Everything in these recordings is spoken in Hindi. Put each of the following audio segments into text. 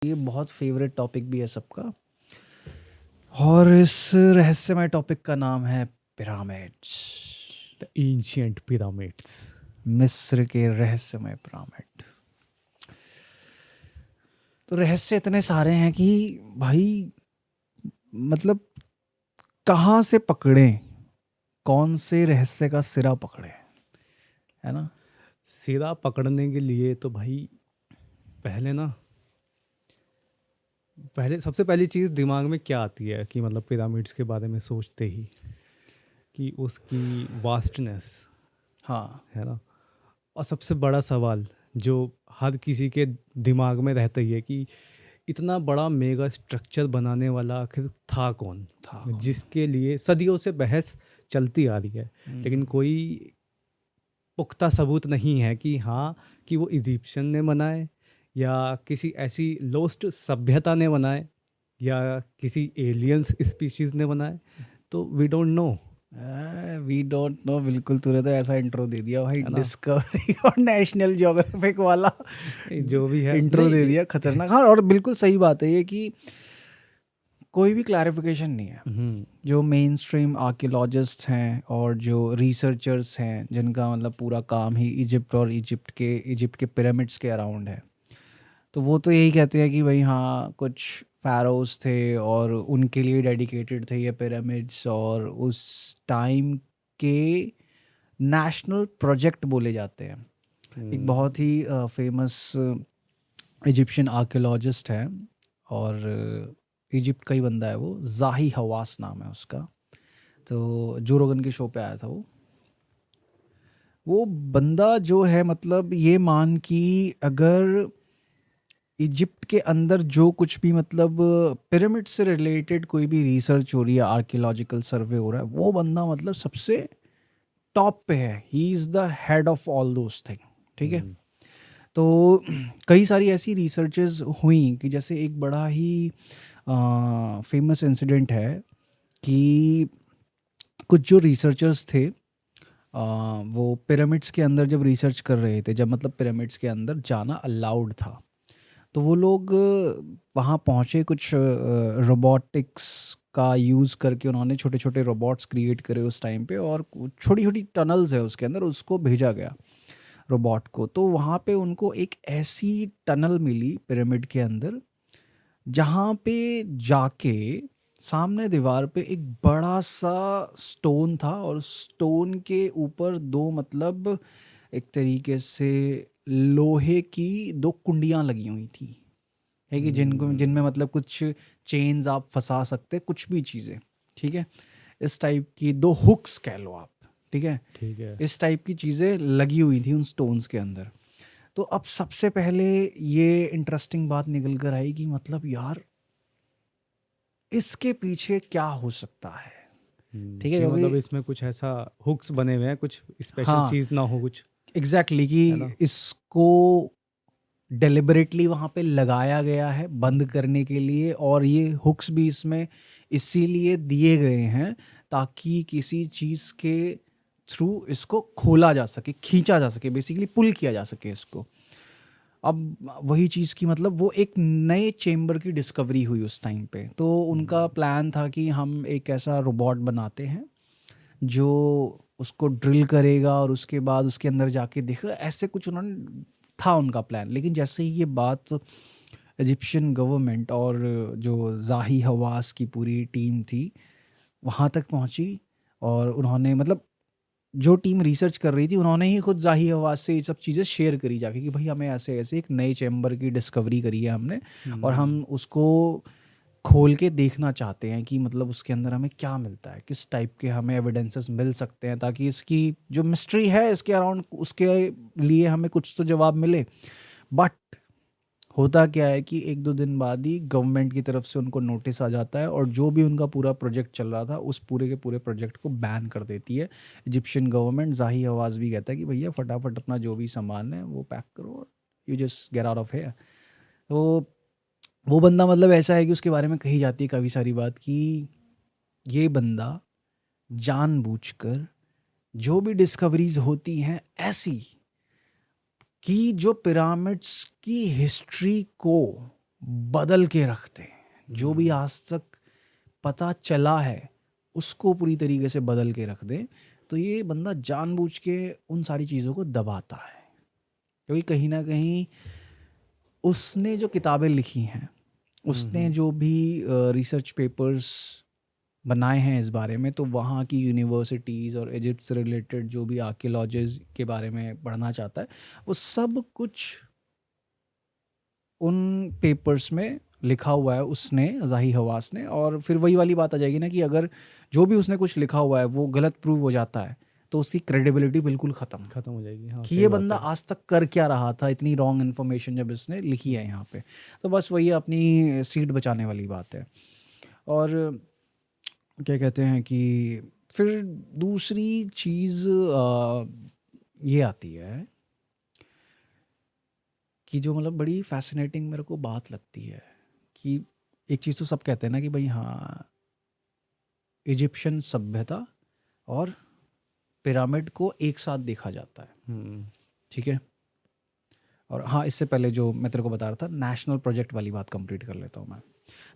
ये बहुत फेवरेट टॉपिक भी है सबका। और इस रहस्यमय टॉपिक का नाम है पिरामिड्स। The ancient pyramids. मिस्र के रहस्यमय पिरामिड। तो रहस्य इतने सारे हैं कि भाई मतलब कहाँ से पकड़ें, कौन से रहस्य का सिरा पकड़े, है ना। सिरा पकड़ने के लिए तो भाई पहले सबसे पहली चीज़ दिमाग में क्या आती है कि मतलब पिरामिड्स के बारे में सोचते ही कि उसकी वास्टनेस, हाँ है ना। और सबसे बड़ा सवाल जो हर किसी के दिमाग में रहता ही है कि इतना बड़ा मेगा स्ट्रक्चर बनाने वाला आखिर था कौन, था। जिसके लिए सदियों से बहस चलती आ रही है, लेकिन कोई पुख्ता सबूत नहीं है कि हाँ, कि वो इजिप्शियन ने बनाए या किसी ऐसी लोस्ट सभ्यता ने बनाए या किसी एलियंस स्पीशीज ने बनाए। तो we don't know, we don't know. बिल्कुल, तूने तो ऐसा इंट्रो दे दिया भाई, है ना। डिस्कवरी और नेशनल ज्योग्राफिक वाला जो भी है इंट्रो दे नहीं। दिया, खतरनाक। हाँ, और बिल्कुल सही बात है ये कि कोई भी क्लैरिफिकेशन नहीं है। जो मेन स्ट्रीम आर्कियोलॉजिस्ट्स हैं और जो रिसर्चर्स हैं जिनका मतलब पूरा काम ही इजिप्ट और इजिप्ट के पिरामिड्स के अराउंड है, तो वो तो यही कहते हैं कि भाई हाँ, कुछ फ़ैरोज़ थे और उनके लिए डेडिकेटेड थे ये पिरामिड्स, और उस टाइम के नेशनल प्रोजेक्ट बोले जाते हैं। एक बहुत ही फेमस इजिप्शियन आर्कियोलॉजिस्ट है और इजिप्ट का ही बंदा है वो, ज़ाही हवास नाम है उसका। तो जो रोगन के शो पे आया था वो बंदा जो है, मतलब ये मान कि अगर इजिप्ट के अंदर जो कुछ भी मतलब पिरामिड से रिलेटेड कोई भी रिसर्च हो रही है, आर्कियोलॉजिकल सर्वे हो रहा है, वो बंदा मतलब सबसे टॉप पे है। He is the head of all those thing. ठीक है। तो कई सारी ऐसी रिसर्चेस हुई कि जैसे एक बड़ा ही फेमस इंसिडेंट है कि कुछ जो रिसर्चर्स थे, वो पिरामिड्स के अंदर जब रिसर्च कर रहे थे, जब मतलब पिरामिड्स के अंदर जाना अलाउड था, तो वो लोग वहाँ पहुँचे। कुछ रोबोटिक्स का यूज़ करके उन्होंने छोटे छोटे रोबोट्स क्रिएट करे उस टाइम पे, और छोटी छोटी टनल्स है उसके अंदर, उसको भेजा गया रोबोट को। तो वहाँ पे उनको एक ऐसी टनल मिली पिरामिड के अंदर, जहाँ पे जाके सामने दीवार पे एक बड़ा सा स्टोन था, और स्टोन के ऊपर दो मतलब एक तरीके से लोहे की दो कुंडियाँ लगी हुई थी, है कि जिनमें मतलब कुछ चेन्स आप फंसा सकते, कुछ भी चीज़ें। ठीक है। इस टाइप की दो हुक्स कह लो आप। ठीक है। ठीक है। इस टाइप की चीज़ें लगी हुई थी उन स्टोन्स के अंदर। तो अब सबसे पहले ये इंटरेस्टिंग बात निकल कर आई कि मतलब यार, इसके पीछे क्या हो सकता है। ठीक है, कि क्योंकि मतलब इसमें कुछ ऐसा हुक्स बने हुए हैं, कुछ स्पेशल हाँ, चीज़ ना हो कुछ, एग्जैक्टली है कि ना। इसको डेलिबरेटली वहाँ पे लगाया गया है बंद करने के लिए, और ये हुक्स भी इसमें इसीलिए दिए गए हैं ताकि किसी चीज़ के थ्रू इसको खोला जा सके, खींचा जा सके, बेसिकली पुल किया जा सके इसको। अब वही चीज़ की मतलब वो एक नए चेम्बर की डिस्कवरी हुई उस टाइम पे, तो उनका प्लान था कि हम एक ऐसा रोबोट बनाते हैं जो उसको ड्रिल करेगा और उसके बाद उसके अंदर जाके देखेगा, ऐसे कुछ उन्होंने था उनका प्लान। लेकिन जैसे ही ये बात इजिप्शियन गवर्नमेंट और जो ज़ाही हवास की पूरी टीम थी वहाँ तक पहुँची, और उन्होंने मतलब जो टीम रिसर्च कर रही थी उन्होंने ही खुद ज़ाही हवास से ये सब चीज़ें शेयर करी जाके कि भाई हमें ऐसे ऐसे एक नए चैम्बर की डिस्कवरी करी है हमने, और हम उसको खोल के देखना चाहते हैं कि मतलब उसके अंदर हमें क्या मिलता है, किस टाइप के हमें एविडेंसेस मिल सकते हैं, ताकि इसकी जो मिस्ट्री है इसके अराउंड उसके लिए हमें कुछ तो जवाब मिले। बट होता क्या है कि एक दो दिन बाद ही गवर्नमेंट की तरफ से उनको नोटिस आ जाता है, और जो भी उनका पूरा प्रोजेक्ट चल रहा था उस पूरे के पूरे प्रोजेक्ट को बैन कर देती है इजिप्शियन गवर्नमेंट। ज़ाही हवास भी कहता है कि भैया फटाफट अपना जो भी सामान है वो पैक करो, you just get out of here. तो वो बंदा मतलब ऐसा है कि उसके बारे में कही जाती है काफ़ी सारी बात कि ये बंदा जानबूझकर जो भी डिस्कवरीज होती हैं ऐसी, कि जो पिरामिड्स की हिस्ट्री को बदल के रखते हैं। जो भी आज तक पता चला है उसको पूरी तरीके से बदल के रख दे। तो ये बंदा जानबूझ के उन सारी चीज़ों को दबाता है, क्योंकि कहीं ना कहीं उसने जो किताबें लिखी हैं, उसने जो भी रिसर्च पेपर्स बनाए हैं इस बारे में, तो वहाँ की यूनिवर्सिटीज़ और इजिप्ट से रिलेटेड जो भी आर्कियोलॉजीज के बारे में पढ़ना चाहता है, वो सब कुछ उन पेपर्स में लिखा हुआ है उसने, ज़ाही हवास ने। और फिर वही वाली बात आ जाएगी ना कि अगर जो भी उसने कुछ लिखा हुआ है वो गलत प्रूव हो जाता है तो उसकी क्रेडिबिलिटी बिल्कुल ख़त्म हो जाएगी। हाँ, कि सही ये बात बंदा है। आज तक कर क्या रहा था, इतनी रॉन्ग इन्फॉर्मेशन जब इसने लिखी है यहाँ पे। तो बस वही अपनी सीट बचाने वाली बात है। और क्या कहते हैं कि फिर दूसरी चीज़ ये आती है कि जो मतलब बड़ी फैसिनेटिंग मेरे को बात लगती है कि एक चीज़ तो सब कहते हैं ना कि भाई हाँ, इजिप्शियन सभ्यता और पिरामिड को एक साथ देखा जाता है, ठीक है। और हाँ, इससे पहले जो मैं तेरे को बता रहा था नेशनल प्रोजेक्ट वाली बात कंप्लीट कर लेता हूँ मैं।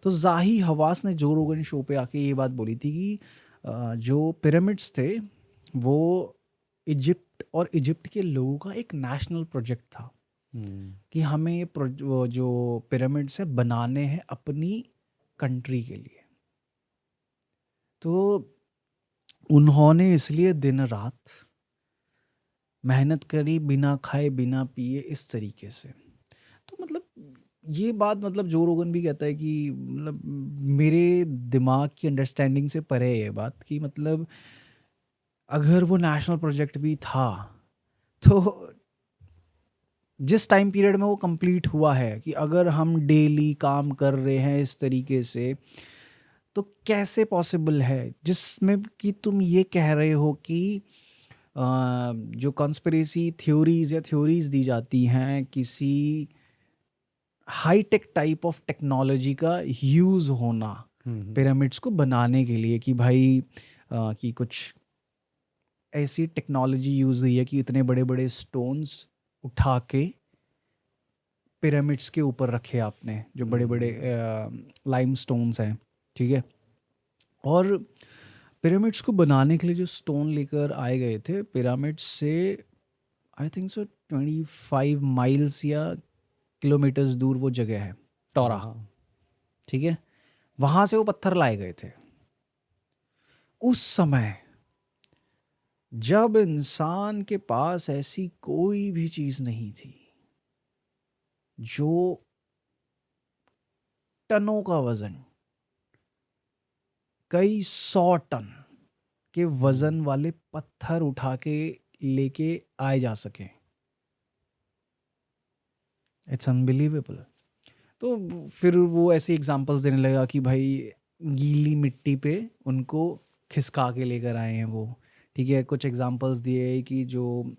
तो ज़ाही हवास ने जो रोगन शो पे आके ये बात बोली थी कि जो पिरामिड्स थे वो इजिप्ट और इजिप्ट के लोगों का एक नेशनल प्रोजेक्ट था कि हमें ये वो जो पिरामिड्स है बनाने हैं अपनी कंट्री के लिए। तो उन्होंने इसलिए दिन रात मेहनत करी, बिना खाए बिना पिए, इस तरीके से। तो मतलब ये बात, मतलब जो रोगन भी कहता है कि मतलब मेरे दिमाग की अंडरस्टैंडिंग से परे है ये बात कि मतलब अगर वो नेशनल प्रोजेक्ट भी था तो जिस टाइम पीरियड में वो कंप्लीट हुआ है, कि अगर हम डेली काम कर रहे हैं इस तरीके से, तो कैसे पॉसिबल है जिसमें कि तुम ये कह रहे हो कि जो कॉन्स्पिरेसी थ्योरीज या थ्योरीज दी जाती हैं किसी high tech type of technology का यूज़ होना पिरामिड्स को बनाने के लिए, कि भाई कि कुछ ऐसी टेक्नोलॉजी यूज़ हुई है कि इतने बड़े बड़े स्टोन्स उठा के पिरामिड्स के ऊपर रखे आपने, जो बड़े बड़े लाइम स्टोन्स हैं, ठीक है। और पिरामिड्स को बनाने के लिए जो स्टोन लेकर आए गए थे पिरामिड्स से, आई थिंक सो 25 माइल्स या किलोमीटर्स दूर वो जगह है टोरा, ठीक है। वहाँ से वो पत्थर लाए गए थे। उस समय जब इंसान के पास ऐसी कोई भी चीज़ नहीं थी जो टनों का वजन, कई 100 टन के वजन वाले पत्थर उठा के लेके आए जा सके। It's unbelievable. तो फिर वो ऐसे एग्जांपल्स देने लगा कि भाई गीली मिट्टी पे उनको खिसका के लेकर आए हैं वो, ठीक है। कुछ एग्जांपल्स दिए कि जो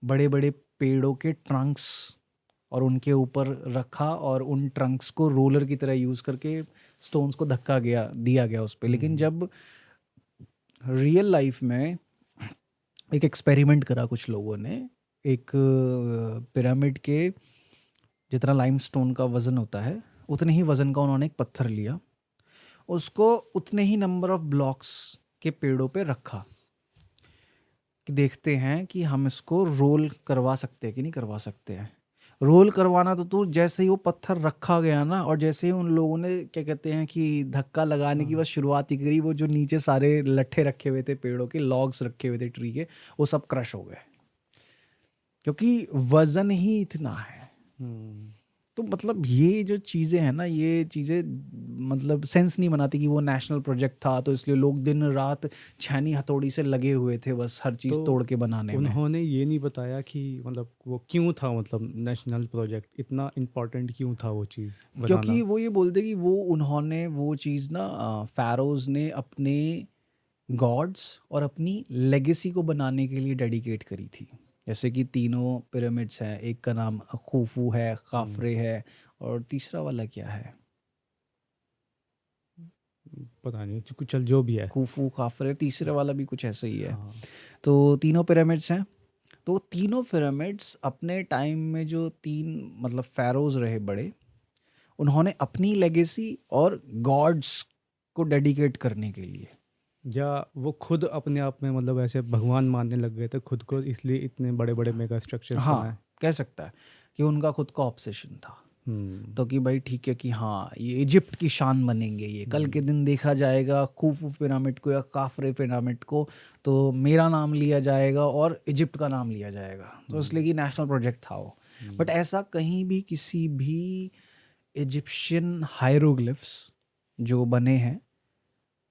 बड़े बड़े पेड़ों के ट्रंक्स और उनके ऊपर रखा और उन ट्रंक्स को रोलर की तरह यूज़ करके स्टोन्स को धक्का दिया गया उस पर। लेकिन जब रियल लाइफ में एक एक्सपेरिमेंट करा कुछ लोगों ने, एक पिरामिड के जितना लाइमस्टोन का वज़न होता है उतने ही वज़न का उन्होंने एक पत्थर लिया, उसको उतने ही नंबर ऑफ ब्लॉक्स के पेड़ों पे रखा कि देखते हैं कि हम इसको रोल करवा सकते हैं कि नहीं करवा सकते हैं। रोल करवाना तो जैसे ही वो पत्थर रखा गया ना, और जैसे ही उन लोगों ने क्या कहते हैं कि धक्का लगाने की बस शुरुआत ही करी, वो जो नीचे सारे लट्ठे रखे हुए थे पेड़ों के, लॉग्स रखे हुए थे ट्री के, वो सब क्रश हो गए, क्योंकि वजन ही इतना है। तो मतलब ये जो चीज़ें हैं ना, ये चीज़ें मतलब सेंस नहीं बनाती कि वो नेशनल प्रोजेक्ट था तो इसलिए लोग दिन रात छानी हथौड़ी से लगे हुए थे बस हर चीज़ तोड़ के बनाने में। उन्होंने ये नहीं बताया कि मतलब वो क्यों था, मतलब नेशनल प्रोजेक्ट इतना इम्पोर्टेंट क्यों था वो चीज़ बनाना। क्योंकि वो ये बोलते कि वो उन्होंने वो चीज़ ना फ़ैरोज़ ने अपने गॉड्स और अपनी लेगेसी को बनाने के लिए डेडिकेट करी थी। जैसे कि तीनों पिरामिड्स हैं, एक का नाम खूफू है, खाफरे है, और तीसरा वाला क्या है, पता नहीं, कुछ चल जो भी है, खूफू खाफरे, तीसरे वाला भी कुछ ऐसा ही है। हाँ। तो तीनों पिरामिड्स हैं। तो तीनों पिरामिड्स अपने टाइम में जो तीन मतलब फ़ैरोज़ रहे बड़े, उन्होंने अपनी लेगेसी और गॉड्स को डेडिकेट करने के लिए। या वो खुद अपने आप में मतलब ऐसे भगवान मानने लग गए थे खुद को, इसलिए इतने बड़े बड़े मेगा स्ट्रक्चर्स बनाए। हाँ, कह सकता है कि उनका खुद का ऑब्सेशन था। तो कि भाई ठीक है कि हाँ ये इजिप्ट की शान बनेंगे, ये कल के दिन देखा जाएगा खूफू पिरामिड को या काफरे पिरामिड को तो मेरा नाम लिया जाएगा और इजिप्ट का नाम लिया जाएगा, तो इसलिए कि नेशनल प्रोजेक्ट था वो। बट ऐसा कहीं भी किसी भी इजिप्शियन हायरोग्लिफ्स जो बने हैं,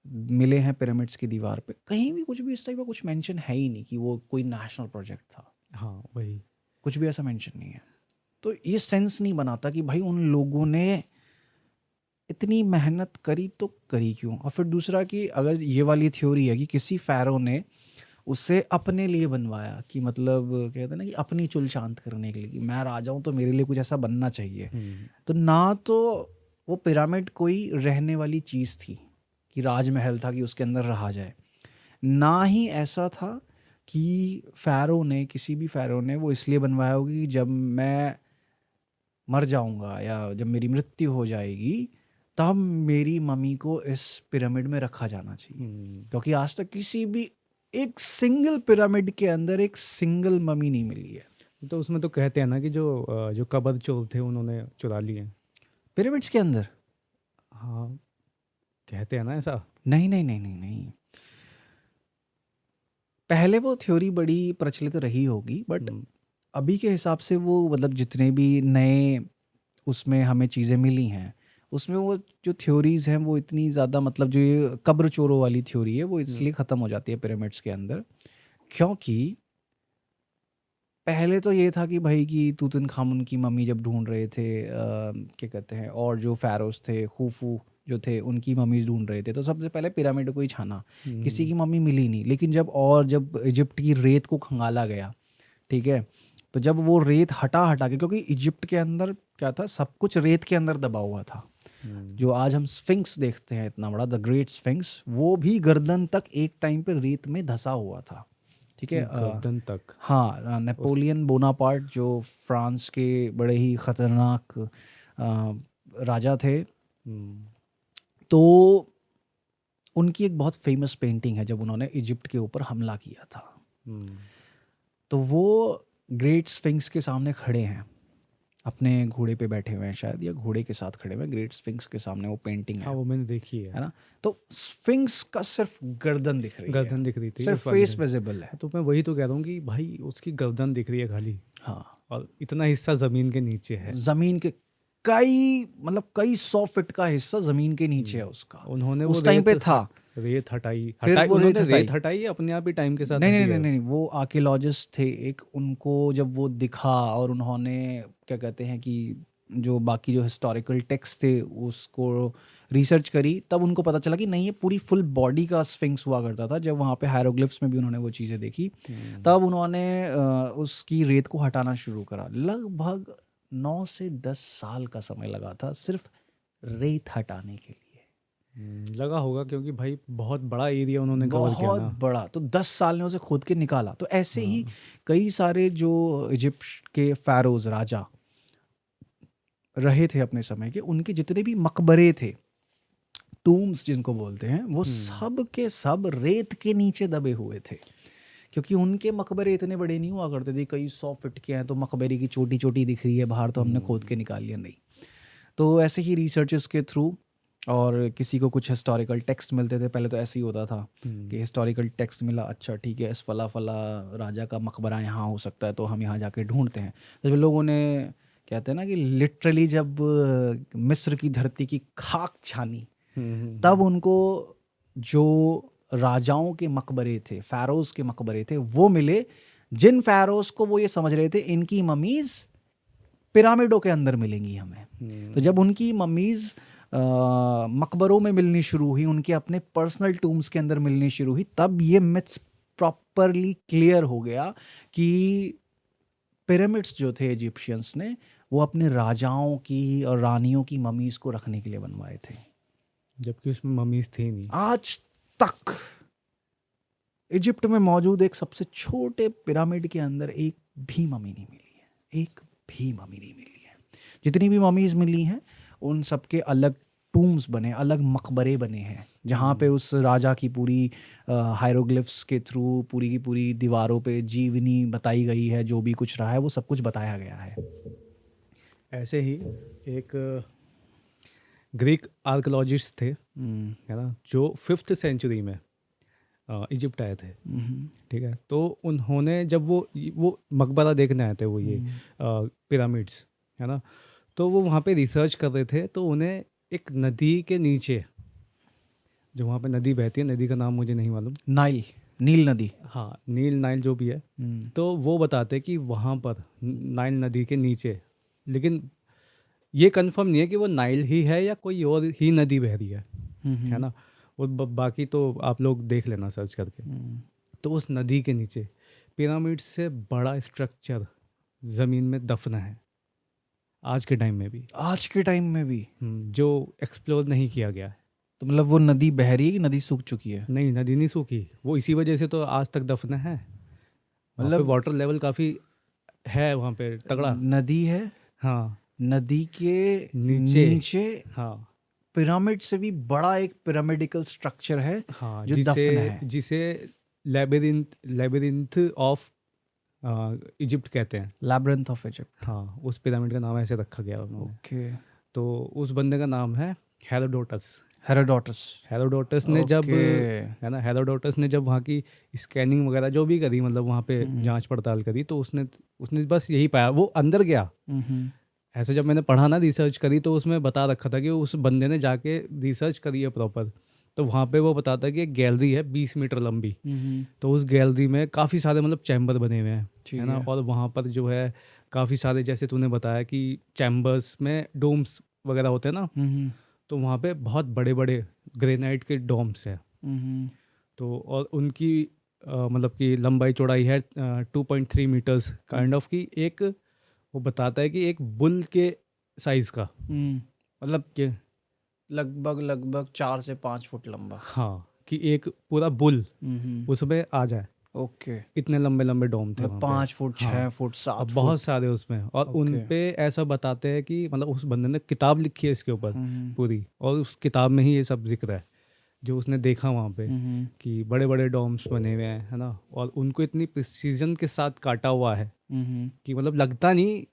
मिले हैं पिरामिड्स की दीवार पे, कहीं भी कुछ भी इस टाइप का कुछ मेंशन है ही नहीं कि वो कोई नेशनल प्रोजेक्ट था। हाँ वही, कुछ भी ऐसा मेंशन नहीं है। तो ये सेंस नहीं बनाता कि भाई उन लोगों ने इतनी मेहनत करी तो करी क्यों। और फिर दूसरा कि अगर ये वाली थ्योरी है कि किसी फ़ैरो ने उसे अपने लिए बनवाया, कि मतलब कहते हैं ना कि अपनी चुल शांत करने के लिए कि मैं राजा हूँ तो मेरे लिए कुछ ऐसा बनना चाहिए, तो ना तो वो पिरामिड कोई रहने वाली चीज़ थी कि राजमहल था कि उसके अंदर रहा जाए, ना ही ऐसा था कि फ़ैरो ने, किसी भी फ़ैरो ने वो इसलिए बनवाया होगा कि जब मैं मर जाऊंगा या जब मेरी मृत्यु हो जाएगी तब मेरी मम्मी को इस पिरामिड में रखा जाना चाहिए। क्योंकि आज तक किसी भी एक सिंगल पिरामिड के अंदर एक सिंगल मम्मी नहीं मिली है। तो उसमें तो कहते हैं ना कि जो कब्र चोर थे उन्होंने चुरा लिए पिरामिड्स के अंदर। हाँ, कहते हैं ना ऐसा। नहीं नहीं नहीं नहीं नहीं, पहले वो थ्योरी बड़ी प्रचलित रही होगी, बट अभी के हिसाब से वो मतलब जितने भी नए उसमें हमें चीज़ें मिली हैं उसमें वो जो थ्योरीज हैं वो इतनी ज़्यादा, मतलब जो ये कब्र चोरों वाली थ्योरी है वो इसलिए ख़त्म हो जाती है पिरामिड्स के अंदर, क्योंकि पहले तो ये था कि भाई कि तूतनखामुन की मम्मी जब ढूंढ रहे थे क्या कहते हैं, और जो फ़ैरोज़ थे, खूफू जो थे, उनकी मम्मीज़ ढूंढ रहे थे, तो सबसे पहले पिरामिड को ही छाना, किसी की मम्मी मिली नहीं। लेकिन जब इजिप्ट की रेत को खंगाला गया, ठीक है, तो जब वो रेत हटा हटा के, क्योंकि इजिप्ट के अंदर क्या था, सब कुछ रेत के अंदर दबा हुआ था। जो आज हम स्फिंक्स देखते हैं इतना बड़ा, द ग्रेट स्फिंक्स, वो भी गर्दन तक एक टाइम पे रेत में धसा हुआ था, ठीक है। गर्दन तक। हाँ, नेपोलियन बोनापार्ट जो फ्रांस के बड़े ही खतरनाक राजा थे, तो उनकी एक बहुत फेमस पेंटिंग है जब उन्होंने इजिप्ट के ऊपर हमला किया था, तो वो ग्रेट स्फिंक्स के सामने खड़े हैं, अपने घोड़े पे बैठे हुए हैं शायद, या घोड़े के साथ खड़े हुए हैं, ग्रेट स्फिंक्स के सामने वो पेंटिंग है। हाँ वो मैंने देखी है ना, तो स्फिंक्स का सिर्फ गर्दन दिख रही है, गर्दन दिख रही थी, सिर्फ फेस विजिबल है। तो मैं वही तो कह रहा हूँ कि भाई उसकी गर्दन दिख रही है खाली, हाँ, और इतना हिस्सा जमीन के नीचे है, जमीन के कई 100 फीट का हिस्सा जमीन के नीचे है उसका। उन्होंने उस टाइम पे था, रेत हटाई, फिर वो उन्होंने रेत रेत हटाई अपने आप ही टाइम के साथ नहीं नहीं हटी नहीं है। नहीं, वो आर्कियोलॉजिस्ट थे एक, उनको जब वो दिखा और उन्होंने क्या कहते हैं कि जो बाकी जो हिस्टोरिकल टेक्स्ट थे उसको रिसर्च करी, तब उनको पता चला कि नहीं ये पूरी फुल बॉडी का स्फिंक्स हुआ करता था। जब वहाँ पे हायरोग्लिफ्स में भी उन्होंने वो चीज़ें देखी, तब उन्होंने उसकी रेत को हटाना शुरू करा। लगभग 9 से 10 साल का समय लगा था सिर्फ रेत हटाने के लिए। लगा होगा क्योंकि भाई बहुत बड़ा एरिया उन्होंने कवर किया बहुत ना। बड़ा, तो 10 साल ने उसे खोद के निकाला। तो ऐसे ही कई सारे जो इजिप्ट के फ़ैरोज़ राजा रहे थे अपने समय के, उनके जितने भी मकबरे थे, टूम्स जिनको बोलते हैं, वो सब के सब रेत के नीचे दबे हुए थे, क्योंकि उनके मकबरे इतने बड़े नहीं हुआ करते थे, कई 100 फीट के हैं तो मकबरे की चोटी चोटी दिख रही है बाहर, तो हमने खोद के निकाल लिया, नहीं। तो ऐसे ही रिसर्चेस के थ्रू, और किसी को कुछ हिस्टोरिकल टेक्स्ट मिलते थे, पहले तो ऐसे ही होता था कि हिस्टोरिकल टेक्स्ट मिला, अच्छा ठीक है इस फला फला राजा का मकबरा यहाँ हो सकता है, तो हम यहाँ जाके ढूंढते हैं। तो जब लोगों ने कहते हैं ना कि लिटरली जब मिस्र की धरती की खाक छानी, तब उनको जो राजाओं के मकबरे थे, फ़ैरोज़ के मकबरे थे, वो मिले, जिन फ़ैरोज़ को वो ये समझ रहे थे इनकी मम्मीज़ पिरामिडों के अंदर मिलेंगी हमें। तो जब उनकी मम्मीज़ मकबरों में मिलनी शुरू हुई, उनके अपने पर्सनल टूम्स के अंदर मिलनी शुरू हुई, तब ये मिथ्स प्रॉपरली क्लियर हो गया कि पिरामिड्स जो थे इजिप्शियंस ने, वो अपने राजाओं की और रानियों की मम्मीज़ को रखने के लिए बनवाए थे, जबकि उसमें मम्मीज थी नहीं। आज तक इजिप्ट में मौजूद एक सबसे छोटे पिरामिड के अंदर एक भी मम्मी नहीं मिली है, एक भी मम्मी नहीं मिली है। जितनी भी मम्मीज़ मिली हैं उन सबके अलग टूम्स बने, अलग मकबरे बने हैं, जहाँ पे उस राजा की पूरी हायरोग्लिफ्स के थ्रू पूरी की पूरी दीवारों पे जीवनी बताई गई है, जो भी कुछ रहा है वो सब कुछ बताया गया है। ऐसे ही एक ग्रीक आर्कोलॉजिस्ट थे, हम्म, है ना, जो 5th सेंचुरी में इजिप्ट आए थे। हम्म, ठीक है, तो उन्होंने जब वो मकबरा देखने आए थे, वो ये हम्म, पिरामिड्स, है ना, तो वो वहाँ पे रिसर्च कर रहे थे, तो उन्हें एक नदी के नीचे, जो वहाँ पे नदी बहती है, नदी का नाम मुझे नहीं मालूम, नाइल, नील नदी। हाँ नील नाइल जो भी है, हम्म, तो वो बताते कि वहाँ पर नाइल नदी के नीचे, लेकिन ये कंफर्म नहीं है कि वो नाइल ही है या कोई और ही नदी बह रही है हम्म, ना, वो बाकी तो आप लोग देख लेना सर्च करके। हम्म। तो उस नदी के नीचे पिरामिड से बड़ा स्ट्रक्चर ज़मीन में दफन है आज के टाइम में भी, आज के टाइम में भी? जो एक्सप्लोर नहीं किया गया है। तो मतलब वो नदी बह रही है कि नदी सूख चुकी है? नहीं, नदी नहीं सूखी, वो इसी वजह से तो आज तक दफन है। वहाँ पे मतलब वाटर लेवल काफ़ी है, वहाँ पे तगड़ा। नदी है, हाँ, नदी के नीचे। नीचे हाँ पिरामिड से भी बड़ा एक पिरामिडिकल स्ट्रक्चर है हाँ, जो जिसे दफन है। जिसे लेबिरिंथ ऑफ इजिप्ट कहते हैं। Labyrinth of Egypt. हाँ, उस पिरामिड का नाम ऐसे रखा गया उन्होंने। ओके। तो उस बंदे का नाम है हेरोडोटस। हेरोडोटस। हेरोडोटस ने जब, ओके। है ना, हेरोडोटस ने जब वहाँ की स्कैनिंग वगैरह जो भी करी, मतलब वहाँ पे जांच पड़ताल करी, तो उसने उसने बस यही पाया, वो अंदर गया। हम्म, ऐसे जब मैंने पढ़ा ना, रिसर्च करी, तो उसमें बता रखा था कि उस बंदे ने जाके रिसर्च करी है प्रॉपर, तो वहाँ पे वो बताता है कि एक गैलरी है 20 मीटर लंबी। तो उस गैलरी में काफ़ी सारे मतलब चैम्बर बने हुए हैं, ठीक है ना, है। और वहाँ पर जो है काफ़ी सारे, जैसे तूने बताया कि चैम्बर्स में डोम्स वगैरह होते हैं ना, हम्म, तो वहाँ पे बहुत बड़े बड़े ग्रेनाइट के डोम्स हैं। हम्म, तो और उनकी मतलब कि लंबाई चौड़ाई है 2.3 मीटर्स काइंड ऑफ की, एक वो बताता है कि एक बुल के साइज़ का, मतलब कि लगभग लगभग 4 से 5 फुट लंबा। हाँ, कि एक पूरा बुल हम्म। उसमें आ जाए, ओके। इतने लंबे लंबे डोम थे मतलब वहाँ पे। 5 फुट, हाँ, 6 फुट, और 7 फुट। बहुत सारे उसमें, और उन ओके। पे ऐसा बताते हैं कि मतलब उस बंदे ने किताब लिखी है इसके ऊपर हम्म, पूरी, और उस किताब में ही ये सब जिक्र है जो उसने देखा वहाँ पे, हम्म, कि बड़े बड़े डोम्स बने हुए हैं, है ना, और उनको इतनी प्रिसीजन के साथ काटा हुआ है कि मतलब लगता नहीं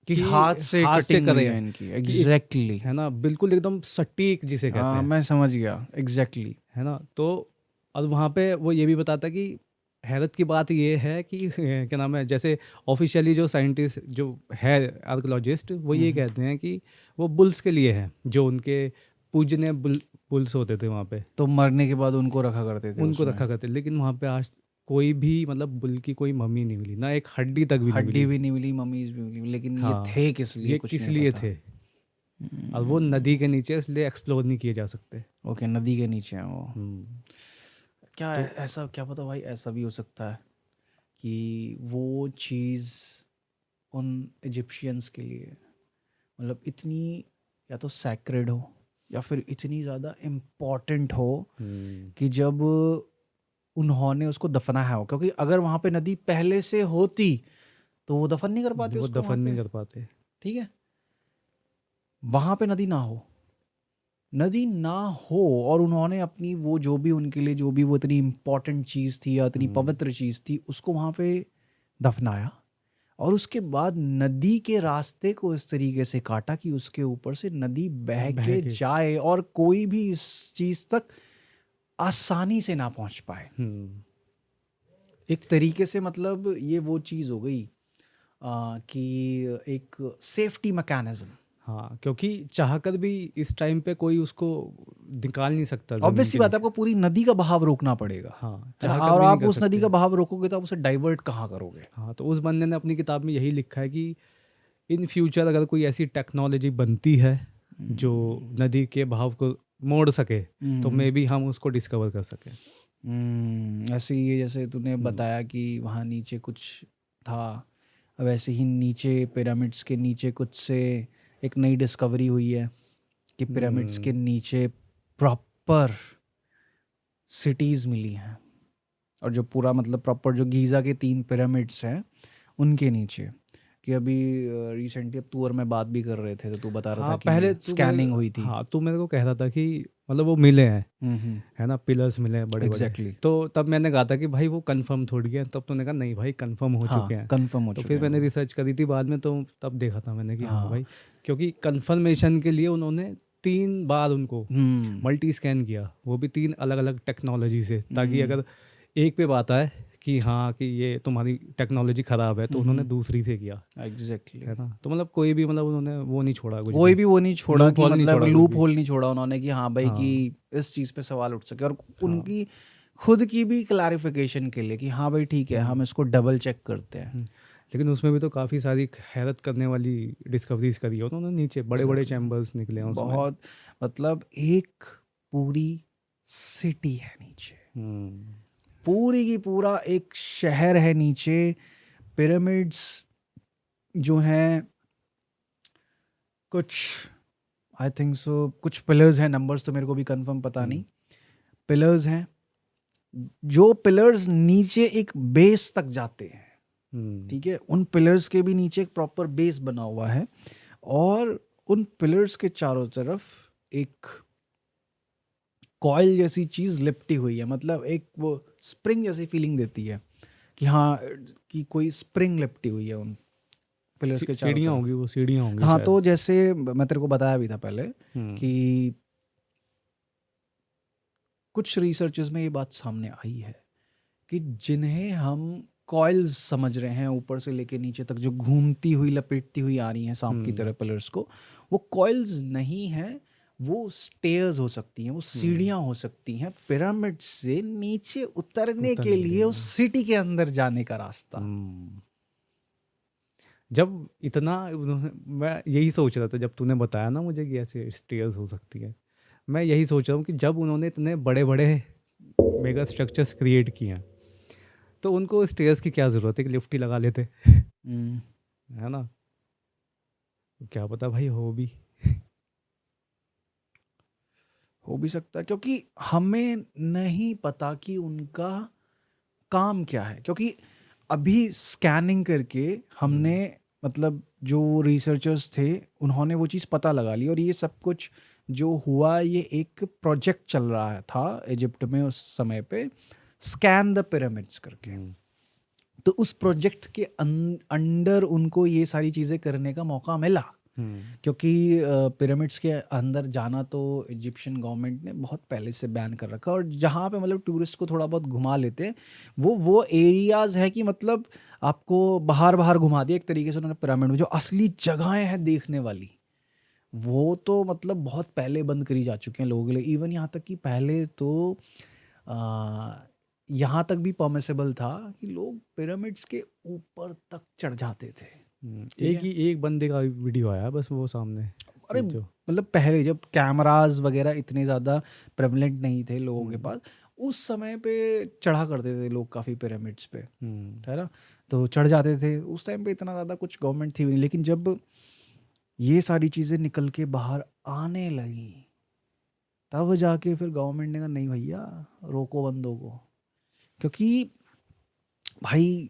कि कि हाथ से हाथ से कटिंग हुई करे है हैं, इनकी, कि एग्जैक्टली। है ना, बिल्कुल एकदम सटीक जिसे कहते हैं, मैं समझ गया, एग्जैक्टली। है ना। तो और वहाँ पे वो ये भी बताता है कि हैरत की बात ये है कि क्या नाम है, जैसे ऑफिशियली जो साइंटिस्ट जो है आर्कोलॉजिस्ट, वो ये कहते हैं कि वो बुल्स के लिए है, जो उनके पूजनीय बुल्स होते थे वहाँ पे, तो मरने के बाद उनको रखा करते थे उनको उसमें? रखा करते। लेकिन वहाँ पे आज कोई भी मतलब बुल की कोई मम्मी नहीं मिली, ना एक हड्डी तक भी नहीं हड्डी मिली। भी नहीं मिली, मम्मीज भी नहीं मिली, लेकिन ये हाँ, थे किस लिए ये कुछ किस नहीं लिए पता। थे, और वो नदी के नीचे, इसलिए एक्सप्लोर नहीं किए जा सकते। ओके, नदी के नीचे हैं वो। हम्म, क्या तो ऐसा, क्या पता भाई, ऐसा भी हो सकता है कि वो चीज़ उन इजिप्शियंस के लिए मतलब इतनी या तो सैक्रेड हो या फिर इतनी ज़्यादा इम्पॉर्टेंट हो हम्म, कि जब उन्होंने उसको दफनाया हो, क्योंकि अगर वहाँ पे नदी पहले से होती तो वो दफन नहीं कर पाते वो उसको वहाँ दफन नहीं पे। कर पाते। ठीक है, वहाँ पे नदी ना हो, नदी ना हो, और उन्होंने अपनी वो जो भी उनके लिए जो भी वो इतनी इम्पोर्टेंट चीज़ थी या इतनी हम्म, पवित्र चीज़ थी उसको वहाँ पे दफनाया, और उसके बाद नदी के रास्ते को इस तरीके से काटा कि उसके ऊपर से नदी बह बह के के। जाए और कोई भी इस चीज़ तक आसानी से ना पहुंच पाए। हम्म, एक तरीके से मतलब ये वो चीज़ हो गई कि एक सेफ्टी मैकेनिज्म। हाँ, क्योंकि चाहकर भी इस टाइम पे कोई उसको निकाल नहीं सकता ऑब्वियस जमीन सी के बात है, नीचे। आपको पूरी नदी का बहाव रोकना पड़ेगा, हाँ, है ना, चाहकर और भी नहीं आप कर उस नदी सकते। का बहाव रोकोगे तो आप उसे डाइवर्ट कहाँ करोगे? हाँ, तो उस बंदे ने अपनी किताब में यही लिखा है कि इन फ्यूचर अगर कोई ऐसी टेक्नोलॉजी बनती है जो नदी के बहाव को मोड़ सके, तो मे बी हम उसको डिस्कवर कर सकें। ऐसे ही जैसे तूने हम्म, बताया कि वहाँ नीचे कुछ था, वैसे ही नीचे पिरामिड्स के नीचे कुछ से एक नई डिस्कवरी हुई है कि पिरामिड्स के हम्म, नीचे प्रॉपर सिटीज़ मिली हैं, और जो पूरा मतलब प्रॉपर जो गीज़ा के 3 पिरामिड्स हैं उनके नीचे कि अभी रिसेंटली अब तू और मैं बात भी कर रहे थे तो तू बता रहा था हाँ कि पहले तू स्कैनिंग हुई थी। हाँ तू मेरे को कह रहा था कि मतलब वो मिले हैं, है ना, पिलर्स मिले हैं बड़े बड़े। एग्जैक्टली। तो तब मैंने कहा था कि भाई वो कंफर्म थोड़ी है, तब तूने कहा नहीं भाई कंफर्म हो चुके हाँ हैं। कंफर्म हो तो चुके फिर हैं मैंने वो। रिसर्च करी थी बाद में, तो तब देखा था मैंने कि हाँ हाँ। भाई, क्योंकि कंफर्मेशन के लिए उन्होंने 3 बार उनको मल्टी स्कैन किया, वो भी 3 अलग अलग टेक्नोलॉजी से, ताकि अगर एक पे बात आए कि हाँ कि ये तुम्हारी टेक्नोलॉजी ख़राब है, तो उन्होंने दूसरी से किया, एग्जैक्टली। है ना। तो मतलब कोई भी मतलब उन्होंने वो नहीं छोड़ा कुछ कोई भी, भी वो नहीं छोड़ा लूप कि होल नहीं मतलब छोड़ा कुछ लूप भी। होल नहीं छोड़ा उन्होंने कि हाँ भाई कि हाँ इस चीज़ पे सवाल उठ सके, और हाँ। उनकी खुद की भी क्लैरिफिकेशन के लिए कि हाँ भाई ठीक है हम इसको डबल चेक करते हैं। लेकिन उसमें भी तो काफ़ी सारी हैरत करने वाली डिस्कवरीज करी है उन्होंने, नीचे बड़े बड़े Exactly. चैम्बर्स निकले हैं उसमें। बहुत, मतलब एक पूरी सिटी है नीचे, हम्म पूरी की पूरा एक शहर है नीचे। पिरामिड्स जो हैं कुछ, आई थिंक सो कुछ पिलर्स हैं, नंबर्स तो मेरे को भी कंफर्म पता नहीं। पिलर्स हैं, जो पिलर्स नीचे एक बेस तक जाते हैं, ठीक है, उन पिलर्स के भी नीचे एक प्रॉपर बेस बना हुआ है, और उन पिलर्स के चारों तरफ एक कॉइल जैसी चीज लिपटी हुई है, मतलब एक वो स्प्रिंग जैसी फीलिंग देती है कि हाँ कि कोई स्प्रिंग लिपटी हुई है उन पिलर्स के चारों सीढ़ियाँ तरफ। होंगी, वो सीढ़ियाँ होंगी हाँ, शायद। तो जैसे मैं तेरे को बताया भी था पहले कि कुछ रिसर्चेस में ये बात सामने आई है कि जिन्हें हम कॉइल्स समझ रहे हैं ऊपर से लेके नीचे तक, जो घूमती हुई लपेटती हुई आ रही हैं सांप की तरह पिलर्स को, वो कॉइल्स नहीं है, वो स्टेयर्स हो सकती हैं, वो सीढ़ियां हो सकती हैं, पिरामिड से नीचे उतरने के लिए उस सिटी के अंदर जाने का रास्ता। जब इतना मैं यही सोच रहा था जब तूने बताया ना मुझे कि ऐसे स्टेयर्स हो सकती है, मैं यही सोच रहा हूँ कि जब उन्होंने इतने बड़े बड़े मेगा स्ट्रक्चर्स क्रिएट किए हैं, तो उनको स्टेयर्स की क्या ज़रूरत है, कि लिफ्ट ही लगा लेते, हम्म, है ना। क्या पता भाई हो भी। हो भी सकता है, क्योंकि हमें नहीं पता कि उनका काम क्या है, क्योंकि अभी स्कैनिंग करके हमने, मतलब जो रिसर्चर्स थे उन्होंने वो चीज़ पता लगा ली, और ये सब कुछ जो हुआ ये एक प्रोजेक्ट चल रहा था इजिप्ट में उस समय पे, स्कैन द पिरामिड्स करके। तो उस प्रोजेक्ट के अंडर उनको ये सारी चीज़ें करने का मौका मिला, क्योंकि पिरामिड्स के अंदर जाना तो इजिप्शियन गवर्नमेंट ने बहुत पहले से बैन कर रखा, और जहाँ पे मतलब टूरिस्ट को थोड़ा बहुत घुमा लेते हैं, वो एरियाज है कि मतलब आपको बाहर बाहर घुमा दिया एक तरीके से उन्होंने पिरामिड में, जो असली जगहें हैं देखने वाली वो तो मतलब बहुत पहले बंद करी जा चुकी हैं लोगों के लिए। इवन यहाँ तक कि पहले तो आ, यहाँ तक भी परमिसेबल था कि लोग पिरामिड्स के ऊपर तक चढ़ जाते थे। ठीक है, एक बंदे का वीडियो आया बस वो सामने, अरे कि जो मतलब पहले जब कैमरास वगैरह इतने ज़्यादा प्रेवलेंट नहीं थे लोगों के पास, उस समय पे चढ़ा करते थे लोग काफ़ी पिरामिड्स पे, है ना, तो चढ़ जाते थे। उस टाइम पे इतना ज़्यादा कुछ गवर्नमेंट थी भी नहीं, लेकिन जब ये सारी चीज़ें निकल के बाहर आने लगी तब जाके फिर गवर्नमेंट ने कहा नहीं भैया रोको बंदों को, क्योंकि भाई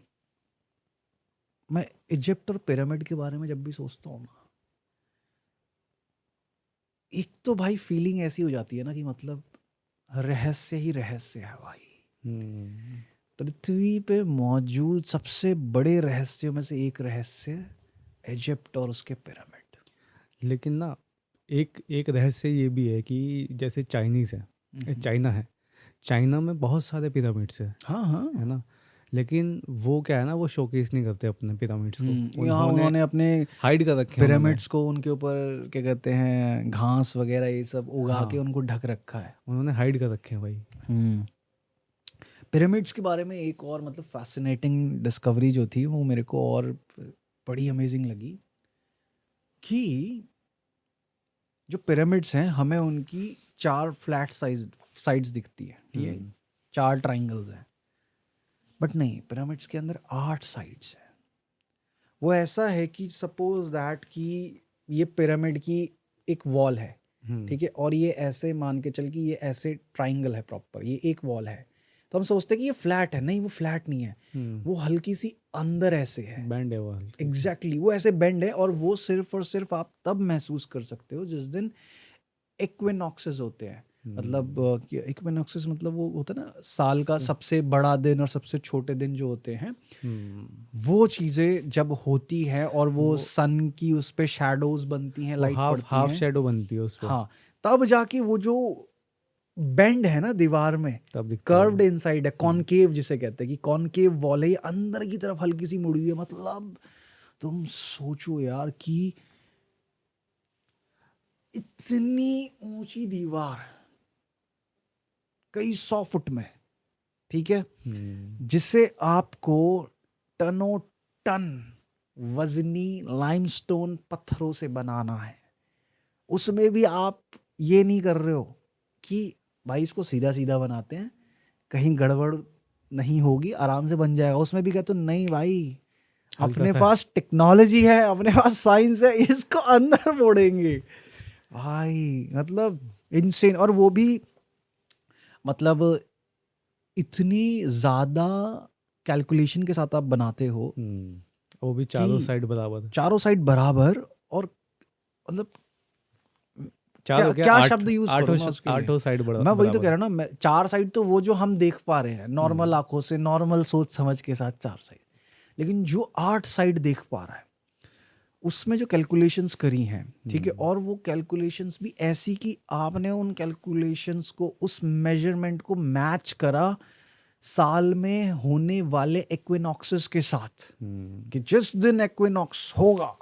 मैं इजिप्ट और पिरामिड के बारे में जब भी सोचता हूँ ना, एक तो भाई फीलिंग ऐसी हो जाती है ना कि मतलब रहस्य ही रहस्य है भाई। पृथ्वी पे मौजूद सबसे बड़े रहस्यों में से एक रहस्य इजिप्ट और उसके पिरामिड। लेकिन ना एक एक रहस्य ये भी है कि जैसे चाइनीज़ है, चाइना है, चाइना में बहुत सारे पिरामिड्स है हाँ हाँ, है ना। लेकिन वो क्या है ना, वो शोकेस नहीं करते अपने पिरामिड्स को, यहाँ उन्होंने उन्होंने अपने हाइड कर रखे हैं उन्होंने। पिरामिड्स को उनके ऊपर क्या कहते हैं घास वगैरह ये सब उगा के हाँ उनको ढक रखा है। उन्होंने हाइड कर रखे हैं भाई। पिरामिड्स के बारे में एक और मतलब फैसिनेटिंग डिस्कवरी जो थी वो मेरे को और बड़ी अमेजिंग लगी कि जो पिरामिड्स हैं हमें उनकी 4 फ्लैट साइड्स दिखती है, ठीक है, 4 ट्राइंगल्स हैं, बट नहीं, पिरामिड्स के अंदर 8 साइड्स हैं। वो ऐसा है कि सपोज दैट कि ये पिरामिड की एक वॉल है, ठीक है, और ये ऐसे मान के चल कि ये ऐसे ट्राइंगल है प्रॉपर, ये एक वॉल है, तो हम सोचते हैं कि ये फ्लैट है, नहीं वो फ्लैट नहीं है, वो हल्की सी अंदर ऐसे है, बैंड है वो हल्की सी। एग्जैक्टली वो ऐसे बेंड है, और वो सिर्फ और सिर्फ आप तब महसूस कर सकते हो जिस दिन इक्विनॉक्सेस होते हैं। मतलब इक्विनॉक्सेस मतलब वो होता है ना साल का सबसे बड़ा दिन और सबसे छोटे दिन जो होते हैं, वो चीजें जब होती हैं और वो सन की उस पे शैडोज बनती हैं, वो लाइट पड़ती हाफ हैं, शेडो बनती है उस पे, हाँ, तब जाके वो जो बेंड है ना दीवार में, तब दिखता है कर्व्ड वो। इनसाइड है, कॉनकेव जिसे कहते हैं कि कॉनकेव वॉल है, अंदर की तरफ हल्की सी मुड़ी हुई है। मतलब तुम सोचो यार कि इतनी ऊंची दीवार, कई 100 फुट में, ठीक है, जिसे आपको टनों टन वजनी लाइमस्टोन पत्थरों से बनाना है, उसमें भी आप ये नहीं कर रहे हो कि भाई इसको सीधा सीधा बनाते हैं, कहीं गड़बड़ नहीं होगी, आराम से बन जाएगा, उसमें भी कहते हो नहीं भाई, हल्का अपने सा पास टेक्नोलॉजी है, अपने पास साइंस है, इसको अंदर मोड़ेंगे भाई। मतलब इनसेन, और वो भी मतलब इतनी ज्यादा कैलकुलेशन के साथ आप बनाते हो वो भी चारों कि साइड बराबर, चारों साइड बराबर, और मतलब क्या चारों क्या क्या आठ शब्द यूज करूं मैं उसके लिए। आठों साइड मैं वही तो कह बराबर। रहा हूँ ना, मैं 4 साइड तो वो जो हम देख पा रहे हैं नॉर्मल आंखों से, नॉर्मल सोच समझ के साथ 4 साइड, लेकिन जो 8 साइड देख पा रहा है उसमें जो कैलकुलेशंस करी हैं, ठीक है, और वो कैलकुलेशंस भी ऐसी कि आपने उन कैलकुलेशंस को, उस मेजरमेंट को मैच करा साल में होने वाले इक्विनॉक्सेस के साथ, कि जिस दिन इक्विनॉक्स होगा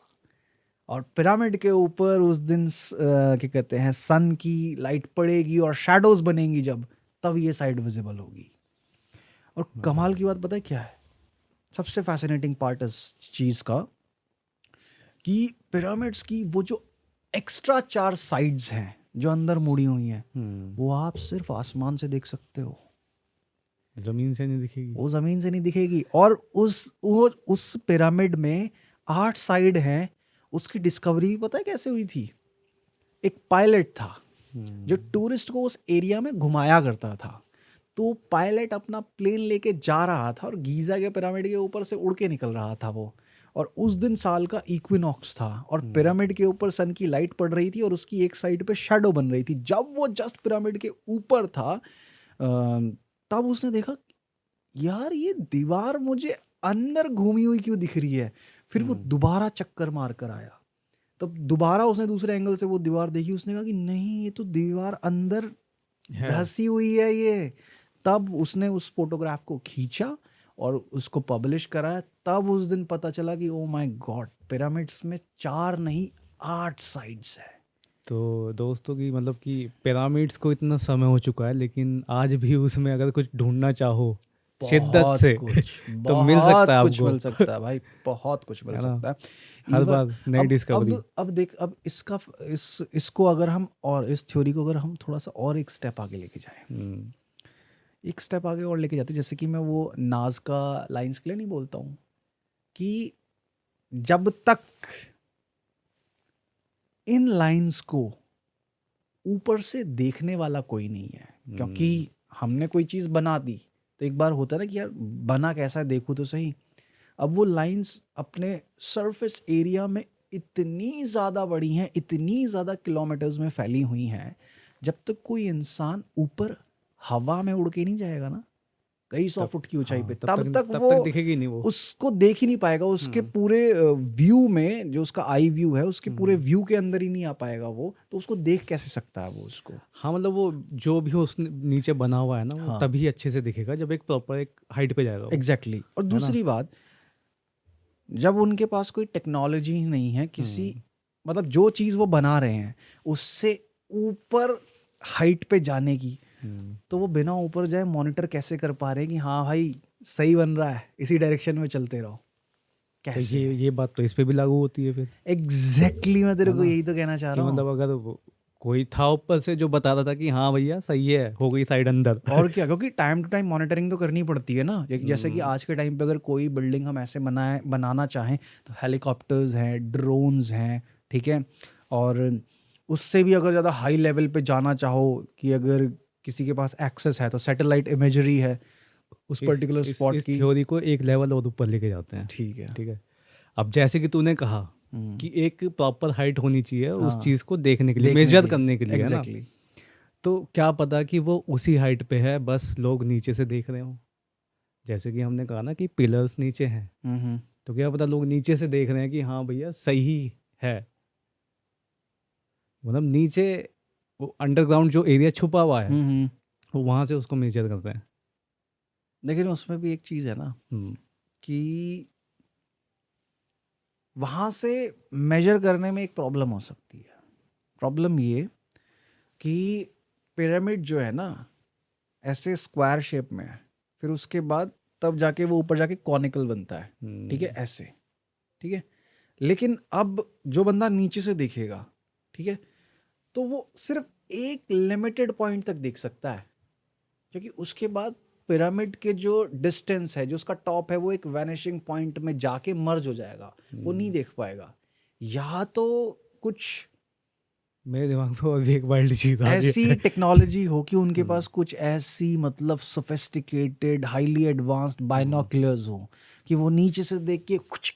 और पिरामिड के ऊपर उस दिन क्या कहते हैं सन की लाइट पड़ेगी और शैडोज बनेंगी, जब तब ये साइड विजिबल होगी। और कमाल की बात पता है क्या है, सबसे फैसिनेटिंग पार्ट इस चीज का, कि पिरामिड्स की वो जो एक्स्ट्रा 4 साइड्स हैं जो अंदर मुड़ी हुई हैं, वो आप सिर्फ आसमान से देख सकते हो, जमीन से नहीं दिखेगी। वो जमीन से नहीं दिखेगी। और उस पिरामिड में 8 साइड हैं, उसकी डिस्कवरी भी पता है कैसे हुई थी? एक पायलट था जो टूरिस्ट को उस एरिया में घुमाया करता था, तो पायलट अपना प्लेन लेके जा रहा था और गीजा के पिरामिड के ऊपर से उड़ के निकल रहा था वो, और उस दिन साल का इक्विनॉक्स था और पिरामिड के ऊपर सन की लाइट पड़ रही थी और उसकी एक साइड पे शैडो बन रही थी। जब वो जस्ट पिरामिड के ऊपर था, तब उसने देखा यार ये दीवार मुझे अंदर घूमी हुई क्यों दिख रही है। फिर वो दोबारा चक्कर मार कर आया, तब दोबारा उसने दूसरे एंगल से वो दीवार देखी, उसने कहा कि नहीं ये तो दीवार अंदर धसी हुई है ये। तब उसने उस फोटोग्राफ को खींचा और उसको पब्लिश करा, तब उस दिन पता चला कि ओ माय गॉड, पिरामिड्स में 4 नहीं 8 साइड्स है। तो दोस्तों की मतलब कि पिरामिड्स को इतना समय हो चुका है, लेकिन आज भी उसमें अगर कुछ ढूंढना चाहो शिद्दत बहुत से कुछ तो मिल सकता है कुछ आपको। मिल सकता है भाई, बहुत कुछ मिल है ना, सकता है। हर इवन बार नई डिस्कवरी। अब देख, अब इसको अगर हम, और इस थ्योरी को अगर हम थोड़ा सा और एक स्टेप आगे लेके जाएं, एक स्टेप आगे और लेके जाते, जैसे कि मैं वो नाज का लाइंस के लिए नहीं बोलता हूँ कि जब तक इन लाइंस को ऊपर से देखने वाला कोई नहीं है, क्योंकि हमने कोई चीज़ बना दी तो एक बार होता है ना कि यार बना कैसा है देखो तो सही। अब वो लाइंस अपने सरफेस एरिया में इतनी ज़्यादा बड़ी हैं, इतनी ज़्यादा किलोमीटर्स में फैली हुई हैं, जब तक कोई इंसान ऊपर हवा में उड़ के नहीं जाएगा ना कई 100 फुट की ऊंचाई पे, तब तक तब वो तक दिखेगी नहीं वो। उसको देख ही नहीं पाएगा, उसके पूरे व्यू में, जो उसका आई व्यू है उसके पूरे व्यू के अंदर ही नहीं आ पाएगा वो, तो उसको देख कैसे सकता है वो उसको। हाँ मतलब वो जो भी हो उसने नीचे बना हुआ है ना, वो हाँ तभी अच्छे से दिखेगा जब एक प्रॉपर एक हाइट पे जाएगा वो। एग्जैक्टली। और है ना? दूसरी बात, जब उनके पास कोई टेक्नोलॉजी ही नहीं है किसी, मतलब जो चीज़ वो बना रहे हैं उससे ऊपर हाइट पे जाने की, तो वो बिना ऊपर जाए मॉनिटर कैसे कर पा रहे हैं कि हाँ भाई सही बन रहा है, इसी डायरेक्शन में चलते रहो? तो कैसे? ये बात तो इस पे भी लागू होती है फिर। एग्जैक्टली मैं तेरे है को ना? यही तो कहना चाह कि रहा हूँ। मतलब अगर कोई था ऊपर से जो बता रहा था कि हाँ भैया सही है, हो गई साइड अंदर। और क्या, क्योंकि टाइम टू टाइम मॉनिटरिंग तो करनी पड़ती है ना, जैसे कि आज के टाइम पे अगर कोई बिल्डिंग हम ऐसे बनाना चाहें तो हेलीकॉप्टर्स हैं, ड्रोन्स हैं, ठीक है, और उससे भी अगर ज़्यादा हाई लेवल पे जाना चाहो कि अगर किसी के पास एक्सेस है तो सैटेलाइट इमेजरी है, उस पर्टिकुलर स्पॉट इस की। थ्योरी को एक लेवल और ऊपर लेके जाते हैं। ठीक है। ठीक है, अब जैसे कि तूने कहा कि एक प्रॉपर हाइट होनी चाहिए उस हाँ, चीज़ को देखने के लिए, देखने मेजर के लिए करने के लिए, है ना। एग्जैक्टली। तो क्या पता कि वो उसी हाइट पे है, बस लोग नीचे से देख रहे हो। जैसे कि हमने कहा ना कि पिलर्स नीचे हैं, हम्म तो क्या पता लोग नीचे से देख रहे हैं कि हाँ भैया सही है। मतलब नीचे वो अंडरग्राउंड जो एरिया छुपा हुआ है, हम्म। वो वहाँ से उसको मेजर करते हैं। लेकिन उसमें भी एक चीज है ना हम्म, कि वहां से मेजर करने में एक प्रॉब्लम हो सकती है। प्रॉब्लम ये कि पिरामिड जो है ना ऐसे स्क्वायर शेप में है, फिर उसके बाद तब जाके वो ऊपर जाके कॉनिकल बनता है। ठीक है, ऐसे। ठीक है, लेकिन अब जो बंदा नीचे से देखेगा, ठीक है, तो वो सिर्फ एक लिमिटेड पॉइंट तक देख सकता है, क्योंकि उसके बाद पिरामिड के जो डिस्टेंस है, जो उसका टॉप है, वो एक वैनिशिंग पॉइंट में जाके मर्ज हो जाएगा, वो नहीं देख पाएगा। या तो कुछ मेरे दिमाग में और भी एक वाइल्ड चीज़ आ रही ऐसी है। टेक्नोलॉजी हो कि उनके हम्म, पास कुछ ऐसी मतलब सोफिस्टिकेटेड हाईली एडवांस्ड हम्म। बाइनोक्यूलर्स हो कि वो नीचे से देख के कुछ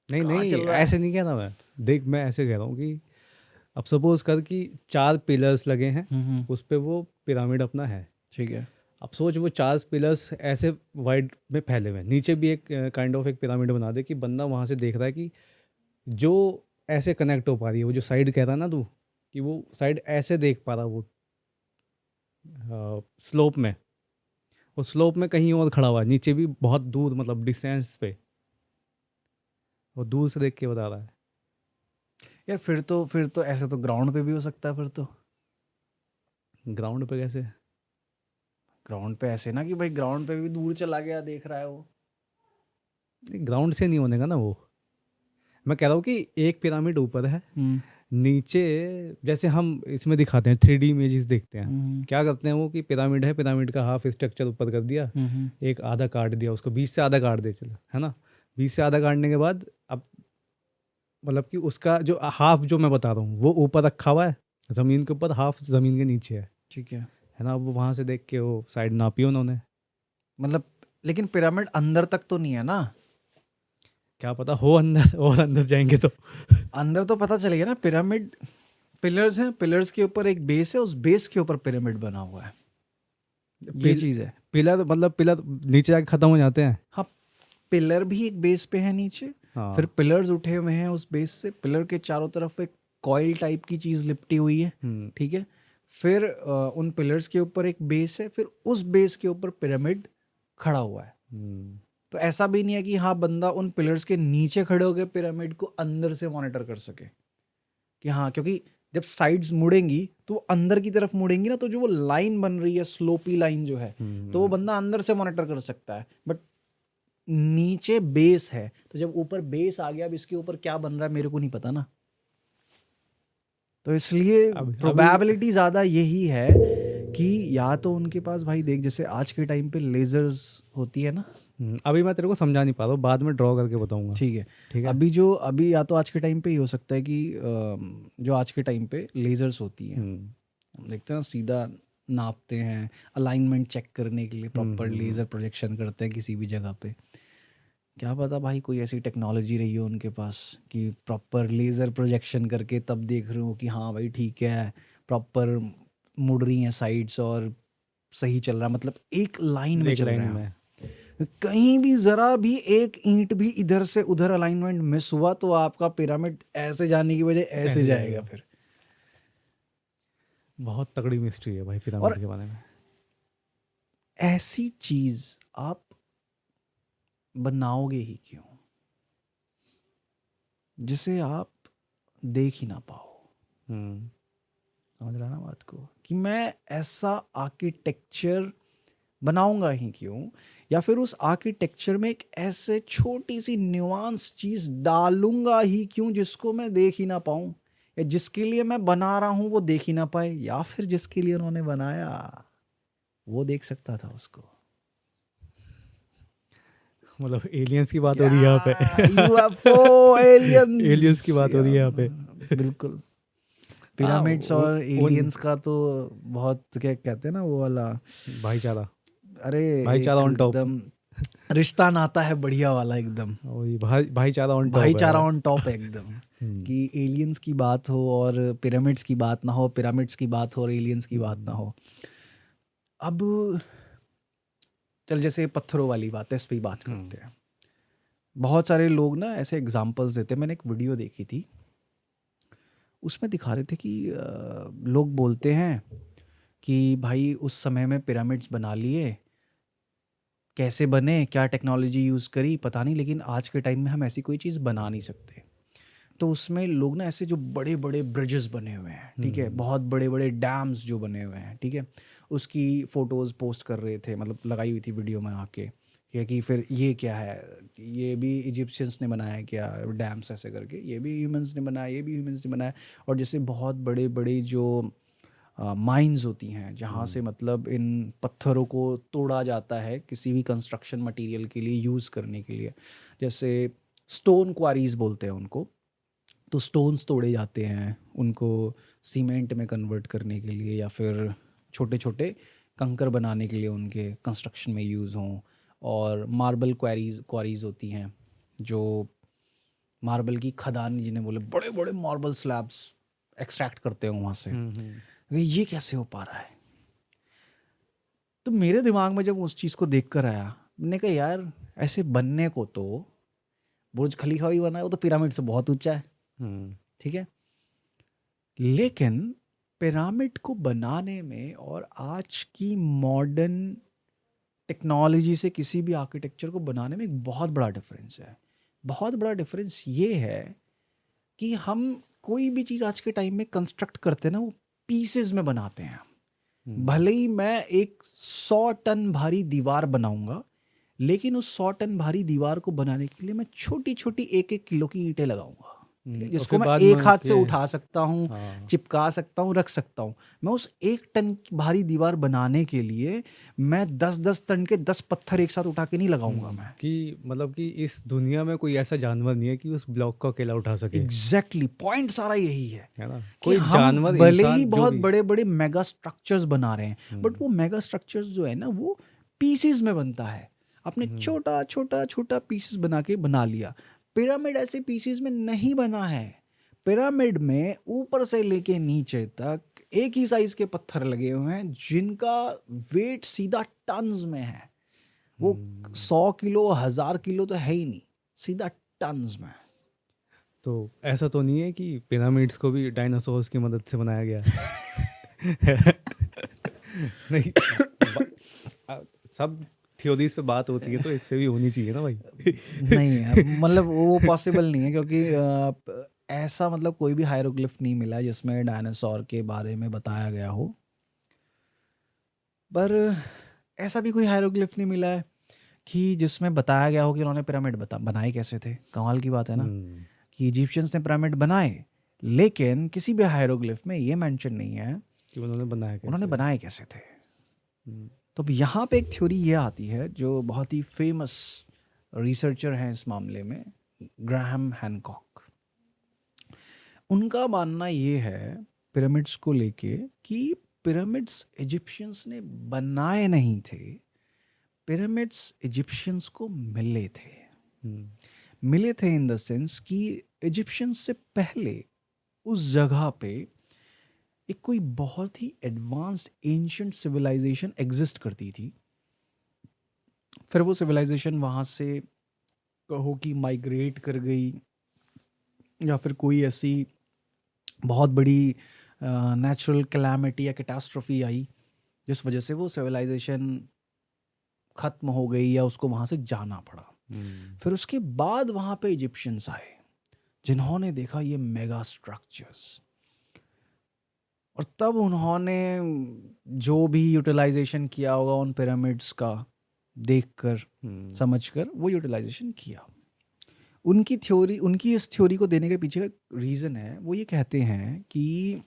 नहीं कहाँ नहीं, चल रहा है। ऐसे नहीं कह रहा मैं। देख, मैं ऐसे कह रहा हूँ कि अब सपोज कर कि 4 पिलर्स लगे हैं, उस पे वो पिरामिड अपना है। ठीक है। अब सोच वो 4 पिलर्स ऐसे वाइड में फैले हुए हैं, नीचे भी एक काइंड ऑफ एक पिरामिड बना दे कि बंदा वहाँ से देख रहा है कि जो ऐसे कनेक्ट हो पा रही है, वो जो साइड कह रहा है ना तू, कि वो साइड ऐसे देख पा रहा, वो स्लोप में, वो स्लोप में कहीं और खड़ा हुआ है, नीचे भी बहुत दूर, मतलब डिस्टेंस पे, वो दूर से देख के बता रहा है। यार फिर तो ऐसे तो ग्राउंड पे भी हो सकता है। फिर तो ग्राउंड पे कैसे? ग्राउंड पे ऐसे ना कि भाई ग्राउंड पे भी दूर चला गया देख रहा है वो। ग्राउंड से नहीं होने का ना वो। मैं कह रहा हूँ कि एक पिरामिड ऊपर है, हम्म नीचे जैसे हम इसमें दिखाते हैं 3D इमेजेस देखते हैं, हम्म क्या करते हैं वो कि पिरामिड है, पिरामिड का हाफ स्ट्रक्चर ऊपर कर दिया, हम्म एक आधा काट दिया, उसको बीच से आधा काट दे, चलो, है ना। बीच से आधा काटने के बाद अब मतलब कि उसका जो हाफ जो मैं बता रहा हूँ वो ऊपर रखा हुआ है ज़मीन के ऊपर, हाफ ज़मीन के नीचे ठीक है। है ना। अब वहाँ से देख के वो साइड नापी उन्होंने। मतलब लेकिन पिरामिड अंदर तक तो नहीं है ना। क्या पता हो अंदर, और अंदर जाएंगे तो। अंदर तो पता चलेगा ना। पिरामिड पिलर्स हैं, पिलर्स के ऊपर एक बेस है, उस बेस के ऊपर पिरामिड बना हुआ है। ये चीज है। पिलर मतलब पिलर नीचे जाके खत्म हो जाते हैं। हाँ, पिलर भी एक बेस पे है नीचे, फिर हाँ। पिलर्स उठे हुए हैं उस बेस से, पिलर के चारों तरफ एक कॉइल टाइप की चीज लिपटी हुई है। हम्म, ठीक है, फिर उन पिलर्स के ऊपर एक बेस है, फिर उस बेस के ऊपर पिरामिड खड़ा हुआ है। हम्म, तो ऐसा भी नहीं है कि हाँ बंदा उन पिलर्स के नीचे खड़े होकर पिरामिड को अंदर से मॉनिटर कर सके कि हाँ, क्योंकि जब साइड्स मुड़ेंगी तो वो अंदर की तरफ मुड़ेंगी ना, तो जो वो लाइन बन रही है, स्लोपी लाइन जो है, तो वो बंदा अंदर से मॉनिटर कर सकता है। बट नीचे बेस है, तो जब ऊपर बेस आ गया, अब इसके ऊपर क्या बन रहा है मेरे को नहीं पता ना। तो इसलिए अभी अभी प्रोबेबिलिटी ज़्यादा यही है कि या तो उनके पास भाई देख, जैसे आज के टाइम पे लेजर्स होती है ना। अभी मैं तेरे को समझा नहीं पा रहा हूँ, बाद में ड्रॉ करके बताऊंगा। ठीक है। ठीक है। अभी या तो आज के टाइम पे ही हो सकता है कि जो आज के टाइम पे लेजर्स होती हैं, हम देखते हैं ना, सीधा नापते हैं, अलाइनमेंट चेक करने के लिए प्रॉपर लेज़र प्रोजेक्शन करते हैं किसी भी जगह पे। क्या पता भाई कोई ऐसी टेक्नोलॉजी रही हो उनके पास कि प्रॉपर लेज़र प्रोजेक्शन करके तब देख रहे हो कि हाँ भाई ठीक है, प्रॉपर मुड़ रही हैं साइड्स और सही चल रहा है, मतलब एक लाइन में एक चल लाइन रहे हैं में। हम। कहीं भी जरा भी एक ईंट भी इधर से उधर अलाइनमेंट मिस हुआ तो आपका पिरामिड ऐसे जाने की बजाय ऐसे ऐसे जाएगा जाएगा। फिर। बहुत तगड़ी मिस्ट्री है भाई पिरामिड और के बारे में। ऐसी चीज आप बनाओगे ही क्यों जिसे आप देख ही ना पाओ। हम्म, समझ रहा ना बात को, कि मैं ऐसा आर्किटेक्चर बनाऊंगा ही क्यों, या फिर उस आर्किटेक्चर में एक ऐसे छोटी सी न्यूआंस चीज डालूंगा ही क्यों जिसको मैं देख ही ना पाऊं, या जिसके लिए मैं बना रहा हूं वो देख ही ना पाए, या फिर जिसके लिए उन्होंने बनाया वो देख सकता था उसको। मतलब एलियंस की बात हो रही है यहाँ पे। या यूएफओ एलियंस की एलियंस, बात हो रही है यहाँ पे। बिल्कुल। हाँ, पिरामिड्स और उन एलियंस का तो बहुत क्या कहते हैं ना वो वाला, भाईचारा। अरे भाईचारा on top। एकदम रिश्ता नाता है बढ़िया वाला एकदम, वही भाईचारा ऑन टॉप है। भाईचारा ऑन टॉप है एकदम। हम्म, कि एलियंस की बात हो और पिरामिड्स की बात ना हो, पिरामिड्स की बात हो और एलियंस की बात ना हो। अब चल जैसे पत्थरों वाली बात है, इस पे ही बात करते हैं। बहुत सारे लोग ना ऐसे एग्जांपल्स देते हैं। मैंने एक वीडियो देखी थी, उसमें दिखा रहे थे कि लोग बोलते हैं कि भाई उस समय में पिरामिड्स बना लिए, कैसे बने, क्या टेक्नोलॉजी यूज़ करी पता नहीं, लेकिन आज के टाइम में हम ऐसी कोई चीज़ बना नहीं सकते। तो उसमें लोग ना ऐसे जो बड़े बड़े ब्रिजेस बने हुए हैं, ठीक है, बहुत बड़े बड़े डैम्स जो बने हुए हैं, ठीक है, उसकी फ़ोटोज़ पोस्ट कर रहे थे, मतलब लगाई हुई थी वीडियो में आके कि फिर ये क्या है, ये भी इजिप्शियंस ने बनाया है क्या डैम्स ऐसे करके, ये भी ह्यूमंस ने बनाया, ये भी ह्यूमंस ने बनाया। और जैसे बहुत बड़े बड़े जो माइंस होती हैं जहाँ से मतलब इन पत्थरों को तोड़ा जाता है किसी भी कंस्ट्रक्शन मटेरियल के लिए यूज़ करने के लिए, जैसे स्टोन क्वारीज बोलते हैं उनको। तो स्टोन्स तोड़े जाते हैं उनको सीमेंट में कन्वर्ट करने के लिए, या फिर छोटे छोटे कंकर बनाने के लिए उनके कंस्ट्रक्शन में यूज़ हों। और मार्बल क्वारीज होती हैं, जो मार्बल की खदान जिन्हें बोले, बड़े बड़े मार्बल स्लैब्स एक्सट्रैक्ट करते हैं वहाँ से। ये कैसे हो पा रहा है? तो मेरे दिमाग में जब उस चीज़ को देख कर आया, मैंने कहा यार ऐसे बनने को तो बुर्ज खलीफा भी बना है, वो तो पिरामिड से बहुत ऊंचा है, ठीक है, लेकिन पिरामिड को बनाने में और आज की मॉडर्न टेक्नोलॉजी से किसी भी आर्किटेक्चर को बनाने में एक बहुत बड़ा डिफरेंस है। बहुत बड़ा डिफरेंस ये है कि हम कोई भी चीज़ आज के टाइम में कंस्ट्रक्ट करते हैं ना, वो पीसेस में बनाते हैं। भले ही मैं एक 100 टन भारी दीवार बनाऊंगा, लेकिन उस 100 टन भारी दीवार को बनाने के लिए मैं छोटी छोटी 1-1 किलो की ईंटें लगाऊंगा, जिसको मैं एक हाथ से उठा सकता हूँ, चिपका सकता हूँ, रख सकता हूँ। मैं उस 1 टन की भारी दीवार बनाने के लिए मैं 10-10 टन के 10 पत्थर एक साथ उठा के नहीं लगाऊंगा मैं। कि मतलब कि इस दुनिया में कोई ऐसा जानवर नहीं है कि उस ब्लॉक को अकेला उठा सके। एग्जैक्टली, पॉइंट सारा यही है ना, कि कोई हम जानवर भले इंसान ही जो बहुत भी बड़े बड़े मेगा स्ट्रक्चर्स बना रहे हैं, बट वो मेगा स्ट्रक्चर्स जो है ना, वो पीसेस में बनता है। आपने छोटा छोटा छोटा पीसेस बना के बना लिया। पिरामिड ऐसे पीसेस में नहीं बना है। पिरामिड में ऊपर से लेके नीचे तक एक ही साइज के पत्थर लगे हुए हैं, जिनका वेट सीधा टन्स में है। वो 100 किलो 1000 किलो तो है ही नहीं, सीधा टन्स में। तो ऐसा तो नहीं है कि पिरामिड्स को भी डायनासोर्स की मदद से बनाया गया? नहीं, सब थ्योरीज पे बात होती है तो इस पे भी होनी चाहिए ना भाई। नहीं, मतलब वो पॉसिबल नहीं है, क्योंकि ऐसा मतलब कोई भी हायरोग्लिफ नहीं मिला जिसमें डायनासोर के बारे में बताया गया हो। पर ऐसा भी कोई हायरोग्लिफ नहीं मिला है कि जिसमें बताया गया हो कि उन्होंने पिरामिड बनाए कैसे थे। कमाल की बात है ना, कि इजिप्शियंस ने पिरामिड बनाए, लेकिन किसी भी हायरोग्लिफ में ये मेंशन नहीं है कि उन्होंने बनाए कैसे थे। तो अब यहाँ पे एक थ्योरी ये आती है, जो बहुत ही फेमस रिसर्चर हैं इस मामले में, ग्राहम हैनकॉक। उनका मानना ये है पिरामिड्स को लेके कि पिरामिड्स इजिप्शियंस ने बनाए नहीं थे, पिरामिड्स इजिप्शियंस को मिले थे। मिले थे इन द सेंस कि इजिप्शियंस से पहले उस जगह पे एक कोई बहुत ही एडवांस्ड एंशिएंट सिविलाइजेशन एग्जिस्ट करती थी। फिर वो सिविलाइजेशन वहाँ से कहो कि माइग्रेट कर गई, या फिर कोई ऐसी बहुत बड़ी नेचुरल कैलामिटी या कैटास्ट्रोफी आई जिस वजह से वो सिविलाइजेशन ख़त्म हो गई या उसको वहाँ से जाना पड़ा। फिर उसके बाद वहाँ पे इजिप्शियंस आए, जिन्होंने देखा ये मेगा स्ट्रक्चर्स, और तब उन्होंने जो भी यूटिलाइजेशन किया होगा उन पिरामिड्स का, देखकर समझकर वो यूटिलाइजेशन किया। उनकी थ्योरी, उनकी इस थ्योरी को देने के पीछे का रीज़न है, वो ये कहते हैं कि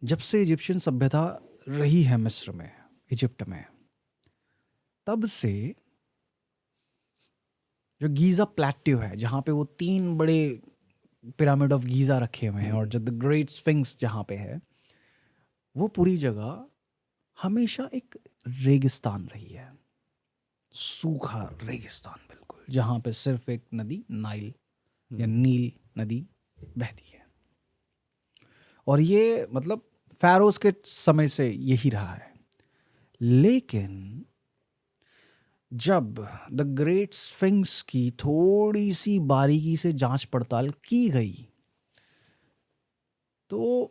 जब से इजिप्शियन सभ्यता रही है मिस्र में, इजिप्ट में, तब से जो गीज़ा प्लेट्यू है, जहाँ पे वो 3 बड़े पिरामिड ऑफ गीज़ा रखे हुए हैं, और जो द ग्रेट स्फिंक्स जहाँ पे है, वो पूरी जगह हमेशा एक रेगिस्तान रही है, सूखा रेगिस्तान बिल्कुल, जहाँ पे सिर्फ एक नदी नाइल या नील नदी बहती है। और ये मतलब फ़ारोज़ के समय से यही रहा है। लेकिन जब द ग्रेट स्फिंक्स की थोड़ी सी बारीकी से जांच पड़ताल की गई, तो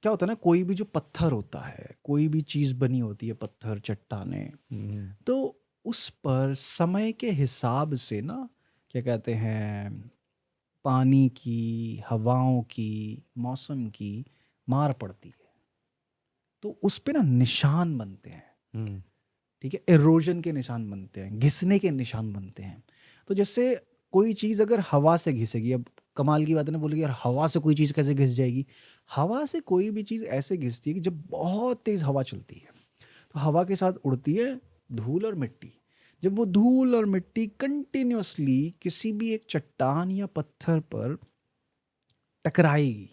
क्या होता है ना, कोई भी जो पत्थर होता है, कोई भी चीज़ बनी होती है, पत्थर चट्टाने, तो उस पर समय के हिसाब से ना, क्या कहते हैं, पानी की, हवाओं की, मौसम की मार पड़ती है, तो उस पे ना निशान बनते हैं। ठीक है, एरोजन के निशान बनते हैं, घिसने के निशान बनते हैं। तो जैसे कोई चीज़ अगर हवा से घिसेगी, अब कमाल की बात है ना, बोलेगी यार हवा से कोई चीज़ कैसे घिस जाएगी। हवा से कोई भी चीज़ ऐसे घिसती है कि जब बहुत तेज़ हवा चलती है, तो हवा के साथ उड़ती है धूल और मिट्टी। जब वो धूल और मिट्टी कंटिन्यूअसली किसी भी एक चट्टान या पत्थर पर टकराएगी,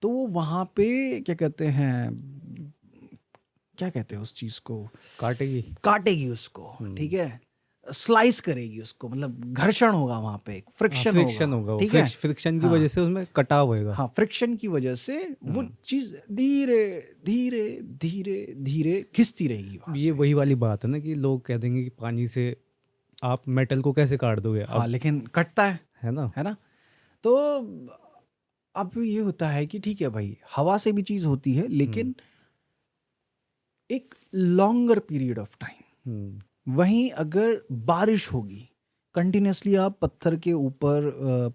तो वो वहाँ पे क्या कहते हैं, क्या कहते हैं उस चीज़ को, काटेगी। काटेगी उसको। ठीक है, स्लाइस करेगी उसको, मतलब घर्षण होगा वहाँ पे, फ्रिक्शन फ्रिक्शन होगा। होगा, वो ठीक है, फ्रिक्शन की हाँ वजह से उसमें कटाव होएगा। हाँ, फ्रिक्शन की वजह से वो चीज़ धीरे धीरे धीरे धीरे खिंचती रहेगी वहाँ ये से। वही वाली बात है ना कि लोग कह देंगे कि पानी से आप मेटल को कैसे काट दोगे, हाँ, अब लेकिन कटता है ना। है ना। तो अब ये होता है कि ठीक है भाई, हवा से भी चीज़ होती है, लेकिन एक लॉन्गर पीरियड ऑफ टाइम। वहीं अगर बारिश होगी, कंटिन्यूसली आप पत्थर के ऊपर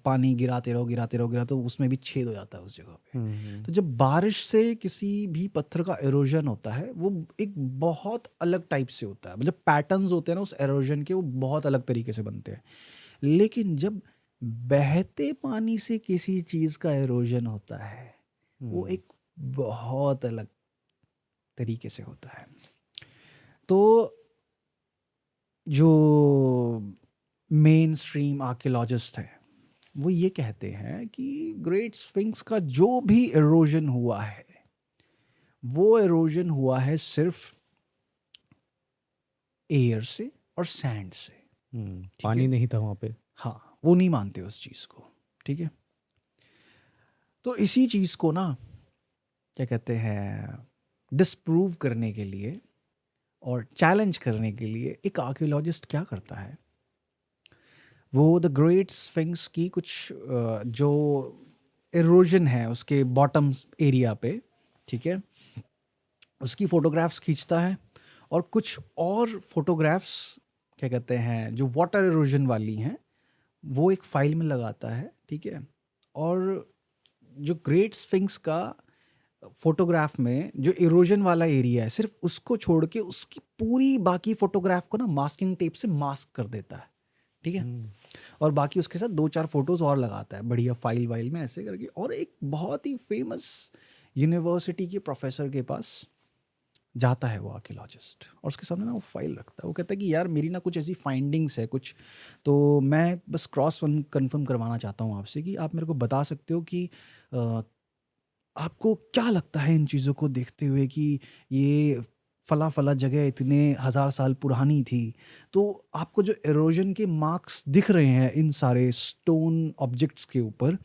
पानी गिराते रहो गिराते रहो गिराते, तो उसमें भी छेद हो जाता है उस जगह पे। तो जब बारिश से किसी भी पत्थर का एरोजन होता है, वो एक बहुत अलग टाइप से होता है, मतलब पैटर्न्स होते हैं ना उस एरोजन के, वो बहुत अलग तरीके से बनते हैं। लेकिन जब बहते पानी से किसी चीज़ का एरोजन होता है, वो एक बहुत अलग तरीके से होता है। तो जो मेन स्ट्रीम आर्कियोलॉजिस्ट हैं, वो ये कहते हैं कि ग्रेट स्फिंक्स का जो भी एरोजन हुआ है, वो एरोजन हुआ है सिर्फ एयर से और सैंड से। पानी है? नहीं था वहाँ पे। हाँ, वो नहीं मानते उस चीज़ को। ठीक है, तो इसी चीज़ को ना, क्या कहते हैं, डिस्प्रूव करने के लिए और चैलेंज करने के लिए एक आर्कियोलॉजिस्ट क्या करता है, वो द ग्रेट स्फिंक्स की कुछ जो एरोजन है उसके बॉटम्स एरिया पे, ठीक है, उसकी फ़ोटोग्राफ्स खींचता है, और कुछ और फोटोग्राफ्स, क्या कहते हैं, जो वाटर एरोजन वाली हैं, वो एक फाइल में लगाता है। ठीक है, और जो ग्रेट स्फिंक्स का फोटोग्राफ में जो इरोजन वाला एरिया है, सिर्फ उसको छोड़ के उसकी पूरी बाकी फोटोग्राफ को ना मास्किंग टेप से मास्क कर देता है। ठीक है, और बाकी उसके साथ 2-4 फोटोज और लगाता है बढ़िया फाइल वाइल में ऐसे करके, और एक बहुत ही फेमस यूनिवर्सिटी के प्रोफेसर के पास जाता है वो आर्कियोलॉजिस्ट, और उसके सामने ना वो फाइल रखता है। वो कहता है कि यार मेरी ना कुछ ऐसी फाइंडिंग्स है कुछ, तो मैं बस क्रॉस कंफर्म करवाना चाहता हूँ आपसे कि आप मेरे को बता सकते हो कि आपको क्या लगता है इन चीज़ों को देखते हुए कि ये फला फला जगह इतने हज़ार साल पुरानी थी, तो आपको जो एरोजन के मार्क्स दिख रहे हैं इन सारे स्टोन ऑब्जेक्ट्स के ऊपर,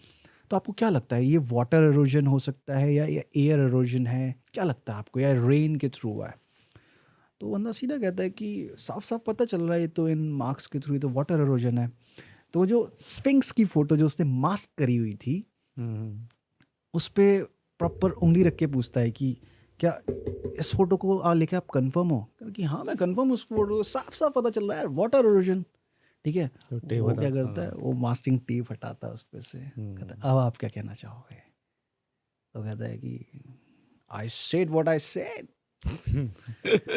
तो आपको क्या लगता है, ये वाटर एरोजन हो सकता है या एयर एरोजन है, क्या लगता है आपको, या रेन के थ्रू हुआ है। तो बंदा सीधा कहता है कि साफ साफ पता चल रहा है ये तो इन मार्क्स के थ्रू, ये तो वाटर एरोजन है। तो वो जो स्फिंक्स की फोटो जो उसने मास्क करी हुई थी, उस पे प्रॉपर उंगली रख के पूछता है कि क्या इस फोटो को लेके आप कंफर्म हो, कि हाँ मैं कंफर्म, उस फोटो साफ साफ पता चल रहा है यार वाटर एरोजन। ठीक है, तो टेप वो हटा, क्या करता है, वो मास्किंग टेप हटाता है उस पे से, कहता है अब आप क्या कहना चाहोगे। तो कहता है कि I said what I said.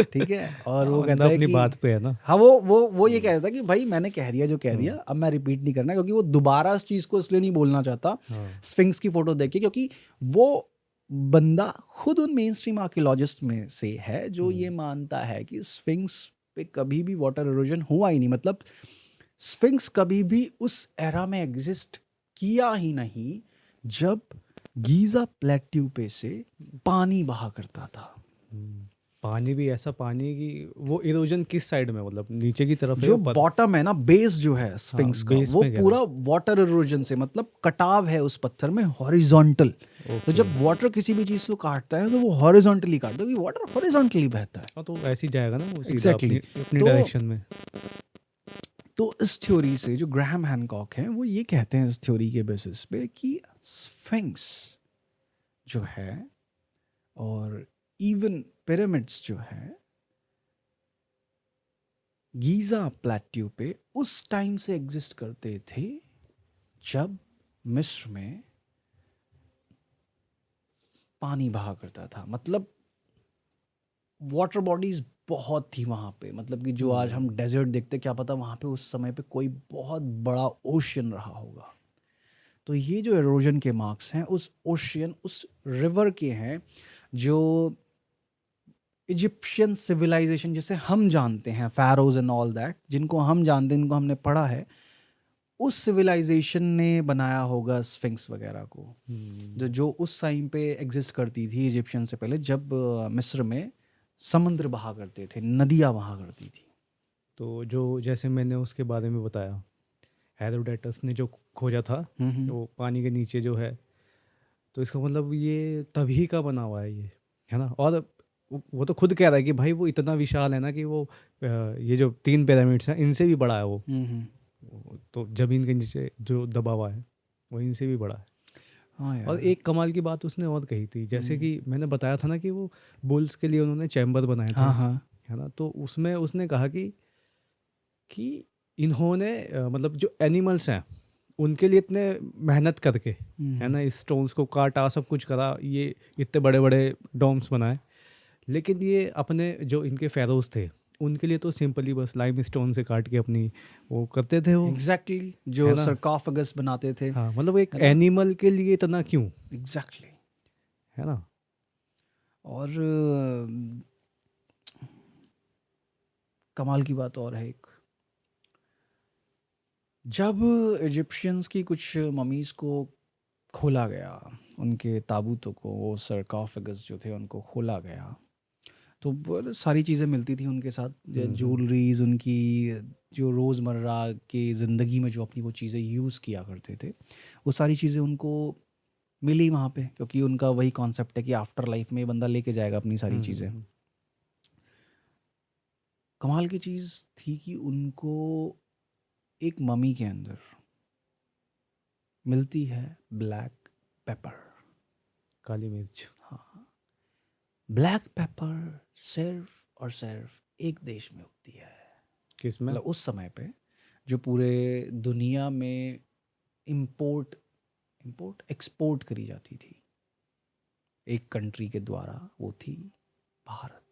ठीक है, और वो बंदा कहता है अपनी कि बात पे है ना। हाँ, वो ये कह रहा था कि भाई मैंने कह दिया जो कह दिया, अब मैं रिपीट नहीं करना, क्योंकि वो दोबारा उस चीज़ को इसलिए नहीं बोलना चाहता स्फिंक्स की फोटो देख के, क्योंकि वो बंदा खुद उन मेन स्ट्रीम आर्कियोलॉजिस्ट में से है जो ये मानता है कि स्फिंक्स पे कभी भी वाटर एरोजन हुआ ही नहीं, मतलब स्फिंक्स कभी भी उस एरा में एग्जिस्ट किया ही नहीं जब गीजा प्लेट्यू पे से पानी बहा करता था। पानी भी ऐसा पानी कि वो इरोजन किस साइड में, मतलब नीचे की तरफ है जो या ऊपर? बॉटम है ना, बेस जो है स्फिंक्स का, बेस वो में कह रहा पूरा वाटर इरोजन से, मतलब कटाव है उस पत्थर में हॉरिजॉन्टल। तो ओके। जब वाटर किसी भी चीज को काटता है तो वो हॉरिजॉन्टली काटता है, क्योंकि वाटर हॉरिजॉन्टली बहता है। हाँ, तो ऐसे ही जाएगा ना वो सीधा एग्जैक्टली अपनी तो डायरेक्शन में। तो इस थ्योरी से जो ग्राहम हैनकॉक हैं वो ये कहते हैं इस थ्योरी के बेसिस पे कि स्फिंक्स जो है और इवन पिरामिड्स जो है गीजा प्लेट्यू पे उस टाइम से एग्जिस्ट करते थे जब मिस्र में पानी बहा करता था। मतलब वाटर बॉडीज बहुत थी वहां पे, मतलब कि जो आज हम डेजर्ट देखते, क्या पता वहां पे उस समय पे कोई बहुत बड़ा ओशियन रहा होगा। तो ये जो एरोजन के मार्क्स हैं उस ओशियन, उस रिवर के हैं, जो इजिप्शियन सिविलाइजेशन जिसे हम जानते हैं, फैरोज एंड ऑल दैट, जिनको हम जानते हैं, इनको हमने पढ़ा है, उस सिविलाइजेशन ने बनाया होगा स्फिंक्स वगैरह को, जो जो उस टाइम पे एग्जिस्ट करती थी इजिप्शियन से पहले, जब मिस्र में समुद्र बहा करते थे, नदियाँ बहा करती थी। तो जो जैसे मैंने उसके बारे में बताया, हेरोडेटस ने जो खोजा था हम्म। वो पानी के नीचे जो है, तो इसका मतलब ये तभी का बना हुआ है ये, है ना? और वो तो खुद कह रहा है कि भाई वो इतना विशाल है ना कि वो ये जो 3 पिरामिड्स हैं इनसे भी बड़ा है वो। तो ज़मीन के नीचे जो दबा हुआ है वो इनसे भी बड़ा है। हाँ और यार। एक कमाल की बात उसने और कही थी, जैसे कि मैंने बताया था ना कि वो बुल्स के लिए उन्होंने चैम्बर बनाए थे, हाँ हाँ। है ना? तो उसमें उसने कहा कि इन्होंने मतलब जो एनिमल्स हैं उनके लिए इतने मेहनत करके, है ना, इस स्टोन्स को काटा, सब कुछ करा, ये इतने बड़े बड़े डोम्स बनाए, लेकिन ये अपने जो इनके फेरोज थे उनके लिए तो सिंपली बस लाइम स्टोन से काट के अपनी वो करते थे वो, एग्जैक्टली है जो ना? सरकॉफेगस बनाते थे, हाँ, मतलब एक है ना? एनिमल के लिए इतना क्यों, एग्जैक्टली। है ना? और कमाल की बात और है एक, जब इजिप्शियंस की कुछ ममीज को खोला गया, उनके ताबूतों को, वो सरकॉफेगस जो थे उनको खोला गया, तो सारी चीज़ें मिलती थी उनके साथ, ज्वेलरीज उनकी, जो रोज़मर्रा की ज़िंदगी में जो अपनी वो चीज़ें यूज़ किया करते थे, वो सारी चीज़ें उनको मिली वहाँ पे, क्योंकि उनका वही कॉन्सेप्ट है कि आफ्टर लाइफ में ये बंदा लेके जाएगा अपनी सारी चीज़ें। कमाल की चीज़ थी कि उनको एक ममी के अंदर मिलती है ब्लैक पेपर। काली मिर्च। हाँ, ब्लैक पेपर सिर्फ और सिर्फ एक देश में उगती है, किस में? मतलब उस समय पे जो पूरे दुनिया में इंपोर्ट इंपोर्ट एक्सपोर्ट करी जाती थी एक कंट्री के द्वारा, वो थी भारत।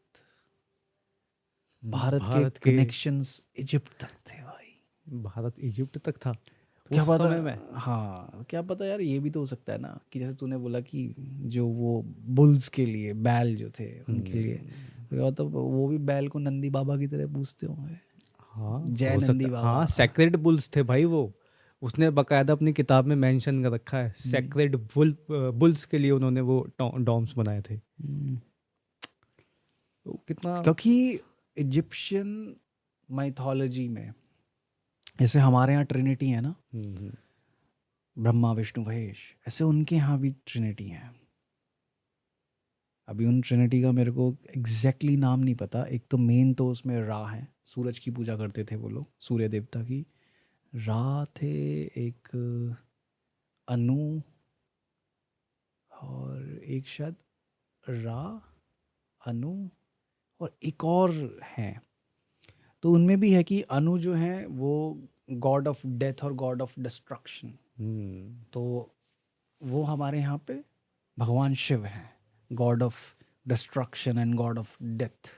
भारत के भारत के? कनेक्शंस इजिप्ट तक थे भाई। भारत इजिप्ट तक था तो क्या उस पता, समय में? हाँ क्या पता यार, ये भी तो हो सकता है ना कि जैसे तूने बोला कि जो वो बुल्स के लिए बैल जो थे उनके लिए, तो क्या पता वो भी बैल को नंदी बाबा की तरह पूजते होंगे। हाँ, जय हो सकता नंदी है। बाबा। हाँ, सेक्रेड बुल्स थे भाई वो। उसने बकायदा अपनी किताब में मेंशन कर रखा है, सेक्रेड बुल्स के लिए उन्होंने वो डॉम्स बनाए थे। हम्म, तो कितना। क्योंकि इजिप्शियन माइथोलॉजी में, जैसे हमारे यहाँ ट्रिनिटी है ना, हम्म। ब्रह्मा विष्णु महेश, ऐसे उनके यहाँ भी ट्रिनिटी है। अभी उन ट्रिनिटी का मेरे को एग्जैक्टली नाम नहीं पता। एक तो मेन तो उसमें रा है, सूरज की पूजा करते थे वो लोग, सूर्य देवता की। रा थे, एक अनु, और एक शायद रा, अनु, और एक और है। तो उनमें भी है कि अनु जो है वो गॉड ऑफ डेथ और गॉड ऑफ डिस्ट्रक्शन। हम्म। तो वो हमारे यहाँ पे भगवान शिव हैं, God of destruction and God of death.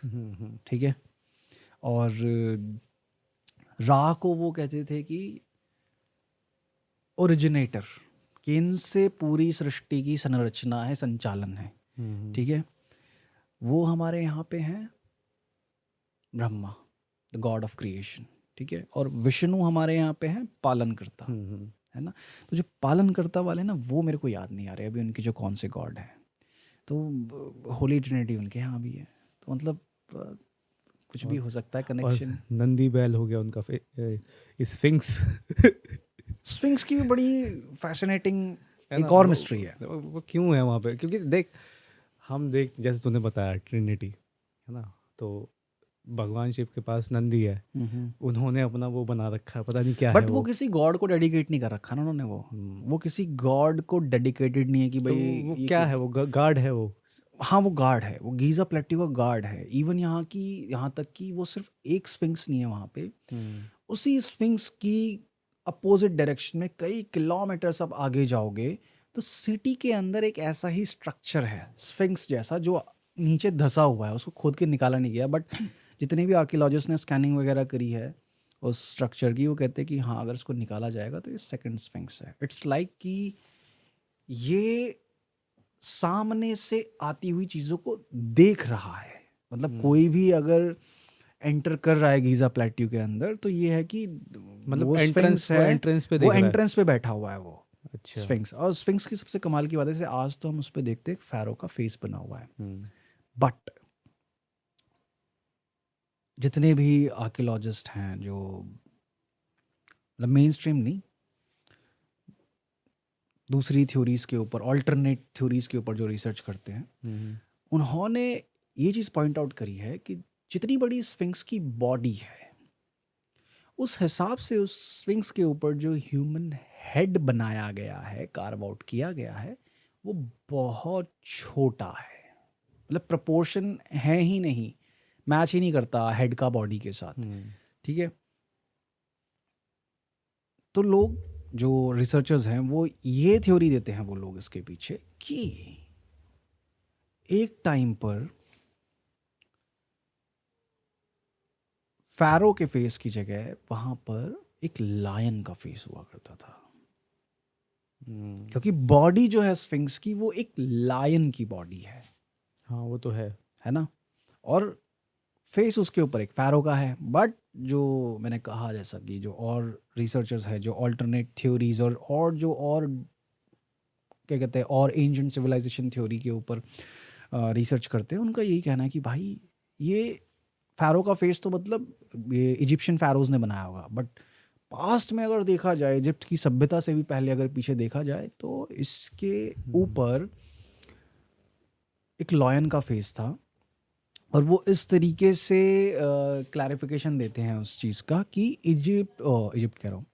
ठीक है। और रा को वो कहते थे कि ओरिजिनेटर, कि इनसे पूरी सृष्टि की संरचना है, संचालन है। ठीक है। वो हमारे यहाँ पे हैं Brahma, the God of creation. ठीक है। और विष्णु हमारे यहाँ पे हैं पालन करता, है ना। तो जो पालन करता वाले ना, वो मेरे को याद नहीं आ रहे अभी उनके जो कौन से गॉड हैं। तो होली ट्रिनिटी उनके यहाँ भी है। तो मतलब कुछ भी और हो सकता है और कनेक्शन। नंदी बैल हो गया उनका स्फिंक्स स्फिंक्स की भी बड़ी फैसिनेटिंग है ना। एक और मिस्ट्री है। वो क्यों है वहाँ पे, क्योंकि देख हम देख जैसे तूने बताया ट्रिनिटी है ना, तो भगवान शिव के पास नंदी है, उन्होंने अपना वो बना रखा है, पता नहीं क्या है बट वो वो। किसी गॉड को डेडिकेट नहीं कर रखा ना उन्होंने, हम्म, वो किसी गॉड को डेडिकेटेड नहीं है कि तो भाई वो ये क्या है, वो गार्ड है वो। हाँ वो गार्ड है, वो गीजा प्लेट्यू का गार्ड है। इवन यहाँ तक कि वो सिर्फ एक स्फिंक्स नहीं है वहाँ पे, हम्म उसी स्फिंक्स की अपोजिट डायरेक्शन में कई किलोमीटर्स आप आगे जाओगे तो सिटी के अंदर एक ऐसा ही स्ट्रक्चर है स्फिंक्स जैसा, जो नीचे धंसा हुआ है, उसको खोद के निकाला नहीं गया। बट जितने भी आर्कियोलॉजिस्ट ने स्कैनिंग वगैरह करी है उस स्ट्रक्चर की, वो कहते हैं कि हाँ अगर इसको निकाला जाएगा तो ये सेकंड स्फिंक्स है। इट्स लाइक कि ये सामने से आती हुई चीज़ों को देख रहा है। मतलब हम्म, कोई भी अगर एंटर कर रहा है गीज़ा प्लेट्यू के अंदर तो ये है कि मतलब वो एंट्रेंस, स्फिंक्स वो है, एंट्रेंस पे वो देख रहा है। एंट्रेंस पे बैठा हुआ है वो अच्छा। स्फिंक्स। और स्फिंक्स की सबसे कमाल की बात है, जैसे आज तो हम उस पर देखते हैं फैरो का फेस बना हुआ है, हम्म बट जितने भी आर्कियोलॉजिस्ट हैं जो मतलब मेन स्ट्रीम नहीं, दूसरी थ्योरीज के ऊपर, ऑल्टरनेट थ्योरीज के ऊपर जो रिसर्च करते हैं, हम्म उन्होंने ये चीज़ पॉइंट आउट करी है कि जितनी बड़ी स्फिंक्स की बॉडी है उस हिसाब से उस स्फिंक्स के ऊपर जो ह्यूमन हेड बनाया गया है, कार्व आउट किया गया है, वो बहुत छोटा है। मतलब प्रपोर्शन है ही नहीं, मैच ही नहीं करता हेड का बॉडी के साथ। हम्म ठीक है, तो लोग जो रिसर्चर्स हैं वो ये थ्योरी देते हैं, वो लोग इसके पीछे कि एक टाइम पर फैरो के फेस की जगह वहां पर एक लायन का फेस हुआ करता था, हम्म, क्योंकि बॉडी जो है स्फिंक्स की वो एक लायन की बॉडी हाँ वो तो है ना। और फेस उसके ऊपर एक फैरो का है। बट जो मैंने कहा, जैसा कि जो और रिसर्चर्स हैं जो ऑल्टरनेट थ्योरीज और जो और क्या कहते हैं और एंशिएंट सिविलाइजेशन थ्योरी के ऊपर रिसर्च करते हैं, उनका यही कहना है कि भाई ये फैरो का फेस तो मतलब ये इजिप्शियन फैरोज ने बनाया होगा, बट पास्ट में अगर देखा जाए, इजिप्ट की सभ्यता से भी पहले अगर पीछे देखा जाए, तो इसके हम्म ऊपर एक लॉयन का फेस था। और वो इस तरीके से क्लैरिफिकेशन देते हैं उस चीज़ का कि इजिप्ट कह रहा हूँ,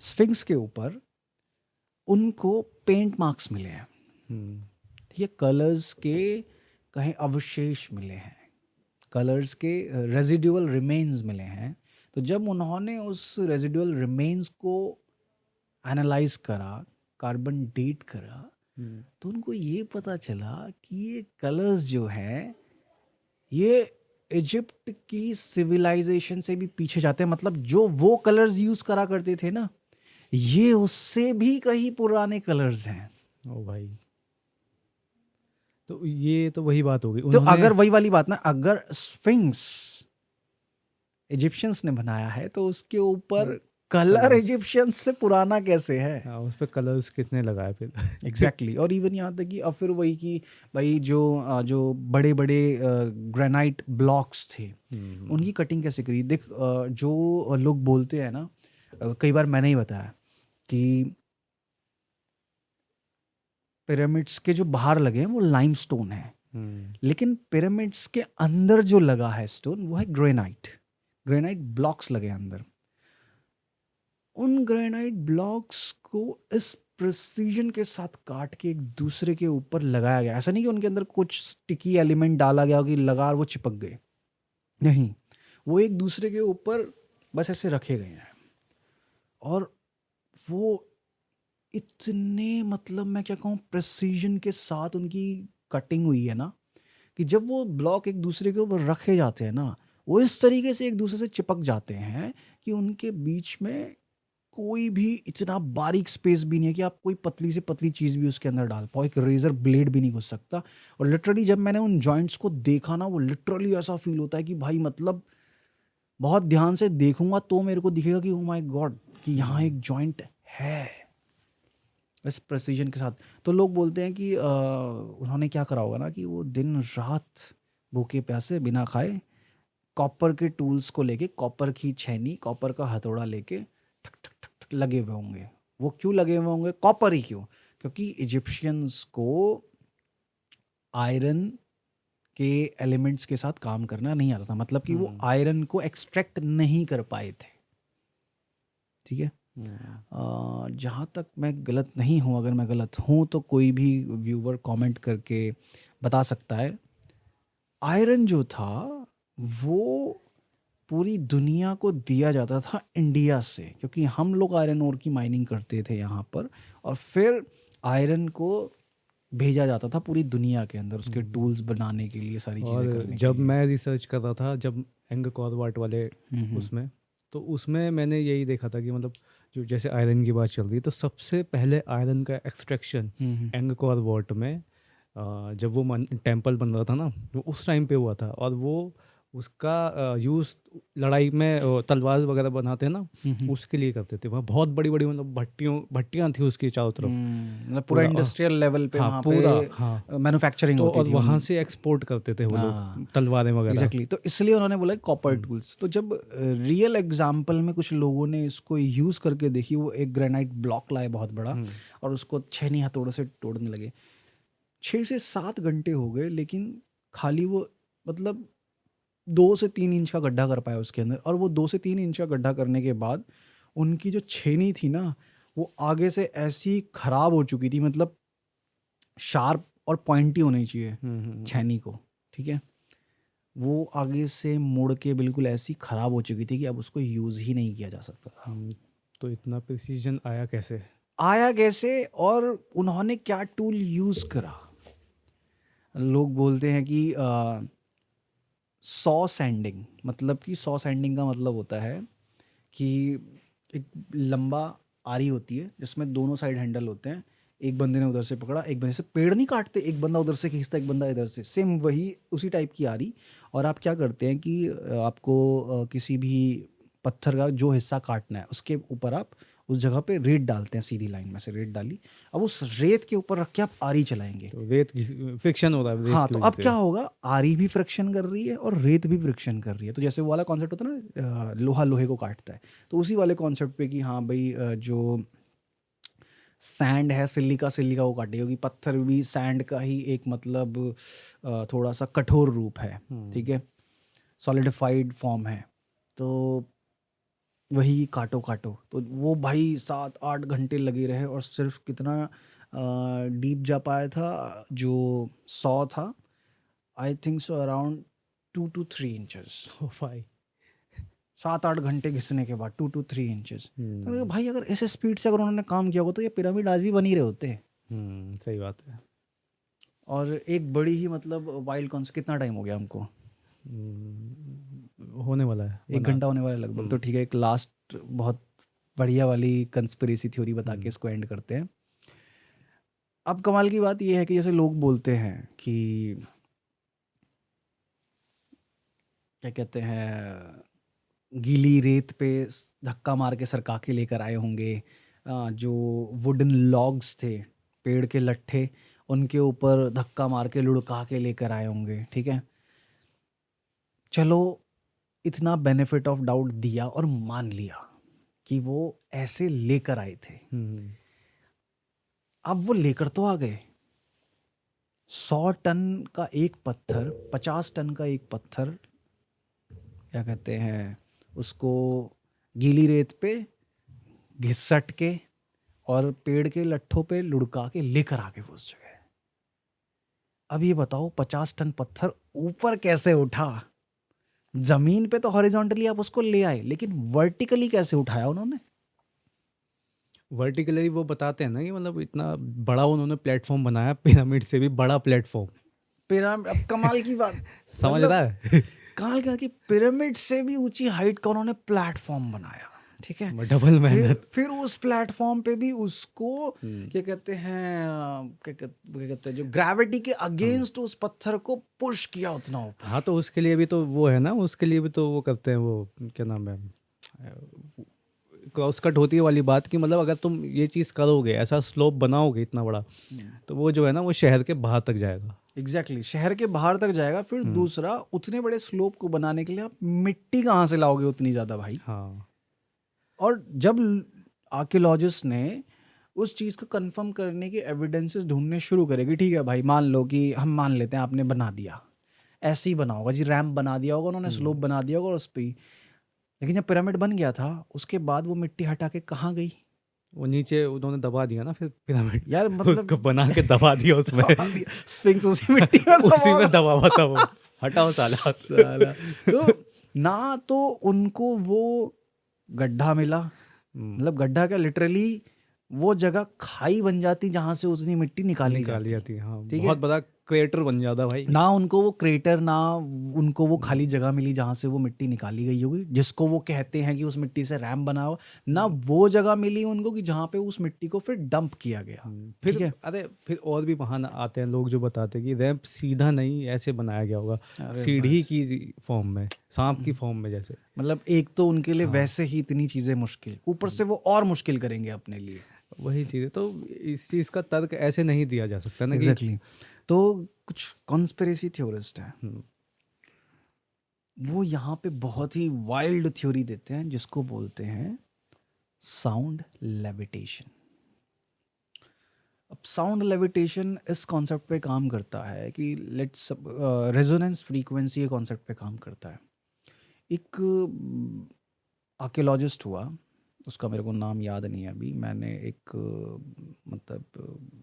स्फिंक्स के ऊपर उनको पेंट मार्क्स मिले हैं, हम्म ठीक है, कलर्स के कहीं अवशेष मिले हैं, कलर्स के रेजिडुअल रिमेन्स मिले हैं। तो जब उन्होंने उस रेजिडुअल रिमेन्स को एनालाइज करा, कार्बन डेट करा, हम्म, तो उनको ये पता चला कि ये कलर्स जो हैं ये इजिप्ट की सिविलाइजेशन से भी पीछे जाते हैं। मतलब जो वो कलर्स यूज करा करते थे ना, ये उससे भी कहीं पुराने कलर्स हैं। ओ भाई, तो ये तो वही बात हो गई तो उन्होंने। अगर वही वाली बात ना, अगर स्फिंक्स इजिप्शियंस ने बनाया है तो उसके ऊपर कलर कलर्स, इजिप्शियंस से पुराना कैसे है। हाँ उस पे कलर्स कितने लगाए फिर एग्जैक्टली exactly. और इवन यहाँ तक कि अब फिर वही कि भाई जो बड़े बड़े ग्रेनाइट ब्लॉक्स थे, हम्म उनकी कटिंग कैसे करी। देख जो लोग बोलते हैं ना, कई बार मैंने ही बताया कि पिरामिड्स के जो बाहर लगे हैं वो लाइमस्टोन है, हम्म लेकिन पिरामिड्स के अंदर जो लगा है स्टोन वो है ग्रेनाइट, ग्रेनाइट ब्लॉक्स लगे हैं अंदर। उन ग्रेनाइट ब्लॉक्स को इस प्रिसीजन के साथ काट के एक दूसरे के ऊपर लगाया गया। ऐसा नहीं कि उनके अंदर कुछ स्टिकी एलिमेंट डाला गया हो कि लगा और वो चिपक गए, नहीं, वो एक दूसरे के ऊपर बस ऐसे रखे गए हैं। और वो इतने, मतलब मैं क्या कहूँ, प्रिसीजन के साथ उनकी कटिंग हुई है ना, कि जब वो ब्लॉक एक दूसरे के ऊपर रखे जाते हैं ना, वो इस तरीके से एक दूसरे से चिपक जाते हैं कि उनके बीच में कोई भी इतना बारीक स्पेस भी नहीं है कि आप कोई पतली से पतली चीज़ भी उसके अंदर डाल पाओ, एक रेजर ब्लेड भी नहीं घुस सकता। और लिटरली जब मैंने उन जॉइंट्स को देखा ना, वो लिटरली ऐसा फील होता है कि भाई मतलब बहुत ध्यान से देखूंगा तो मेरे को दिखेगा कि ओ माय गॉड, कि यहाँ हम्म एक जॉइंट है इस प्रेसिजन के साथ। तो लोग बोलते हैं कि उन्होंने क्या करा होगा ना, कि वो दिन रात भूखे प्यासे बिना खाए कॉपर के टूल्स को लेके, कॉपर की छेनी, कॉपर का हथौड़ा लेके ठक ठक ठक ठक लगे हुए होंगे। वो क्यों लगे हुए होंगे? कॉपर ही क्यों? क्योंकि इजिप्शियंस को आयरन के एलिमेंट्स के साथ काम करना नहीं आता था, मतलब कि वो आयरन को एक्सट्रैक्ट नहीं कर पाए थे। ठीक है। जहाँ तक मैं गलत नहीं हूँ, अगर मैं गलत हूँ तो कोई भी व्यूवर कमेंट करके बता सकता है। आयरन जो था वो पूरी दुनिया को दिया जाता था इंडिया से, क्योंकि हम लोग आयरन ओर की माइनिंग करते थे यहाँ पर, और फिर आयरन को भेजा जाता था पूरी दुनिया के अंदर उसके टूल्स बनाने के लिए, सारी चीज़ें और करने के जब लिए। मैं रिसर्च कर रहा था, जब एंगकोर वाट वाले उसमें, तो उसमें मैंने यही देखा था कि मतलब जो जैसे आयरन की बात चल रही है, तो सबसे पहले आयरन का एक्सट्रैक्शन एंगकोर वाट में जब वो टेम्पल बन रहा था ना, वो उस टाइम पे हुआ था। और वो उसका यूज़ लड़ाई में तलवार वगैरह बनाते हैं ना, उसके लिए करते थे। वहाँ बहुत बड़ी बड़ी मतलब भट्टियाँ थी उसकी चारों तरफ, मतलब पूरा पूरा इंडस्ट्रियल लेवल पे हाँ वहाँ पूरा पे हाँ। मैन्युफैक्चरिंग तो होती और थी वहाँ से एक्सपोर्ट करते थे वो लोग तलवारें वगैरह। एग्जैक्टली। तो इसलिए उन्होंने बोला कॉपर टूल्स। तो जब रियल एग्जाम्पल में कुछ लोगों ने इसको यूज़ करके देखी, वो एक ग्रेनाइट ब्लॉक लाए बहुत बड़ा और उसको छेनी हथौड़े से तोड़ने लगे। 6 से 7 घंटे हो गए, लेकिन खाली वो मतलब 2 से 3 इंच का गड्ढा कर पाया उसके अंदर। और वो 2 से 3 इंच का गड्ढा करने के बाद उनकी जो छेनी थी ना, वो आगे से ऐसी खराब हो चुकी थी, मतलब शार्प और पॉइंटी होनी चाहिए छेनी को। ठीक है। वो आगे से मुड़ के बिल्कुल ऐसी खराब हो चुकी थी कि अब उसको यूज़ ही नहीं किया जा सकता था। तो इतना प्रिसीजन आया कैसे? आया कैसे और उन्होंने क्या टूल यूज़ करा? लोग बोलते हैं कि सॉ सैंडिंग, मतलब कि सॉ सैंडिंग का मतलब होता है कि एक लंबा आरी होती है जिसमें दोनों साइड हैंडल होते हैं। एक बंदे ने उधर से पकड़ा, एक बंदे से पेड़ नहीं काटते, एक बंदा उधर से खींचता, एक बंदा इधर से, सेम वही उसी टाइप की आरी। और आप क्या करते हैं कि आपको किसी भी पत्थर का जो हिस्सा काटना है उसके ऊपर आप उस जगह पे रेत डालते हैं, सीधी लाइन में से रेत डाली, अब उस रेत के ऊपर रख के आप आरी चलाएंगे। तो रेत फ्रिक्शन हो रहा है रेत हाँ, की तो वजह अब से। क्या होगा, आरी भी फ्रिक्शन कर रही है और रेत भी फ्रिक्शन कर रही है। तो जैसे वो वाला कॉन्सेप्ट होता है ना, लोहा लोहे को काटता है, तो उसी वाले कॉन्सेप्ट पे कि हाँ भाई जो सैंड है सिलिका सिलिका को काटेगी, क्योंकि पत्थर भी सैंड का ही एक मतलब थोड़ा सा कठोर रूप है। ठीक है, सॉलिडिफाइड फॉर्म है। तो वही काटो काटो, तो वो भाई 7-8 घंटे लगे रहे और सिर्फ कितना डीप जा पाया था जो 100 था, I think so around 2 to 3 inches. ओ भाई 7-8 घंटे घिसने के बाद 2 to 3 इंचेस। तो मैंने कहा, भाई अगर ऐसे स्पीड से अगर उन्होंने काम किया होगा तो ये पिरामिड आज भी बन ही रहे होते। सही बात है। और एक बड़ी ही मतलब वाइल्ड कॉन्सेप्ट, कितना टाइम हो गया हमको? होने वाला है 1 घंटा होने वाला है लगभग। तो ठीक है, एक लास्ट बहुत बढ़िया वाली कंस्पिरेसी थ्योरी बता के इसको एंड करते हैं। अब कमाल की बात यह है कि जैसे लोग बोलते हैं कि क्या कहते हैं, गीली रेत पे धक्का मार के सरका के लेकर आए होंगे। जो वुडन लॉग्स थे, पेड़ के लट्ठे, उनके ऊपर धक्का मार के लुढ़का के लेकर आए होंगे। ठीक है, चलो इतना बेनिफिट ऑफ डाउट दिया और मान लिया कि वो ऐसे लेकर आए थे। अब वो लेकर तो आ गए, 100 टन का एक पत्थर, 50 टन का एक पत्थर, क्या कहते हैं उसको, गीली रेत पे घिसट के और पेड़ के लट्ठों पे लुढ़का के लेकर आ गए वो उस जगह। अब ये बताओ 50 टन पत्थर ऊपर कैसे उठा? जमीन पे तो हॉरिजॉन्टली आप उसको ले आए, लेकिन वर्टिकली कैसे उठाया उन्होंने? वर्टिकली वो बताते हैं ना कि मतलब इतना बड़ा उन्होंने प्लेटफॉर्म बनाया, पिरामिड से भी बड़ा प्लेटफॉर्म। पिरामिड, अब कमाल की बात समझ मतलब रहा है? कमाल क्या कि पिरामिड से भी ऊंची हाइट का उन्होंने प्लेटफॉर्म बनाया। ठीक है, डबल मेहनत। फिर उस प्लेटफॉर्म पे भी उसको क्या कहते हैं, क्या कहते हैं जो ग्रेविटी के अगेंस्ट उस पत्थर को पुश किया उतना ऊपर। हाँ, तो उसके लिए भी तो वो है ना, उसके लिए भी तो वो करते हैं, वो क्या नाम है, क्रॉस कट होती है वाली बात की, मतलब अगर तुम ये चीज़ करोगे, ऐसा स्लोप बनाओगे इतना बड़ा, तो वो जो है ना वो शहर के बाहर तक जाएगा। एग्जैक्टली शहर के बाहर तक जाएगा। फिर हम्म। दूसरा, उतने बड़े स्लोप को बनाने के लिए आप मिट्टी कहाँ से लाओगे उतनी ज़्यादा भाई? हाँ। और जब आर्कियोलॉजिस्ट ने उस चीज़ को कंफर्म करने के एविडेंसेस ढूंढने शुरू करेगी, ठीक है भाई मान लो कि हम मान लेते हैं आपने बना दिया, ऐसे ही बना होगा जी, रैम्प बना दिया होगा उन्होंने, स्लोप बना दिया होगा उस पर ही। लेकिन जब पिरामिड बन गया था उसके बाद वो मिट्टी हटा के कहाँ गई वो नीचे उन्होंने दबा दिया ना फिर पिरामिड, यार? उसको मतलब बना के दबा दिया उसमें। स्फिंक्स उसी मिट्टी में दबा उसी में होगा। दबा हुआ था वो, हटाओ साला। साला तो ना तो उनको वो गड्ढा मिला, हम्म, मतलब गड्ढा क्या, लिटरली वो जगह खाई बन जाती जहां से उतनी मिट्टी निकाली निकाली जाती। जाती, हाँ ठीक बहुत है, बड़ा क्रेटर बन जाता भाई। ना उनको वो क्रेटर, ना उनको वो खाली जगह मिली जहां से वो मिट्टी निकाली गई होगी, जिसको वो कहते हैं कि उस मिट्टी से रैम बना हो, ना वो जगह मिली उनको कि जहां पे उस मिट्टी को फिर डंप किया गया। फिर ठीक है, अरे फिर और भी बहाना आते हैं लोग जो बताते हैं कि रैंप सीधा नहीं ऐसे बनाया गया होगा, अरे सीढ़ी बस की फॉर्म में, सांप की फॉर्म में जैसे। मतलब एक तो उनके लिए हाँ। वैसे ही इतनी चीजें मुश्किल, ऊपर से वो और मुश्किल करेंगे अपने लिए। वही चीज़ है, तो इस चीज़ का तर्क ऐसे नहीं दिया जा सकता ना कि एग्जैक्टली तो कुछ कॉन्स्पिरेसी थ्योरिस्ट हैं, हम्म, वो यहाँ पे बहुत ही वाइल्ड थ्योरी देते हैं जिसको बोलते हैं साउंड लेविटेशन। अब साउंड लेविटेशन इस कॉन्सेप्ट पे काम करता है कि लेट्स रेजोनेंस फ्रीक्वेंसी के कॉन्सेप्ट पे काम करता है। एक आर्कियोलॉजिस्ट हुआ, उसका मेरे को नाम याद नहीं है अभी, मैंने एक मतलब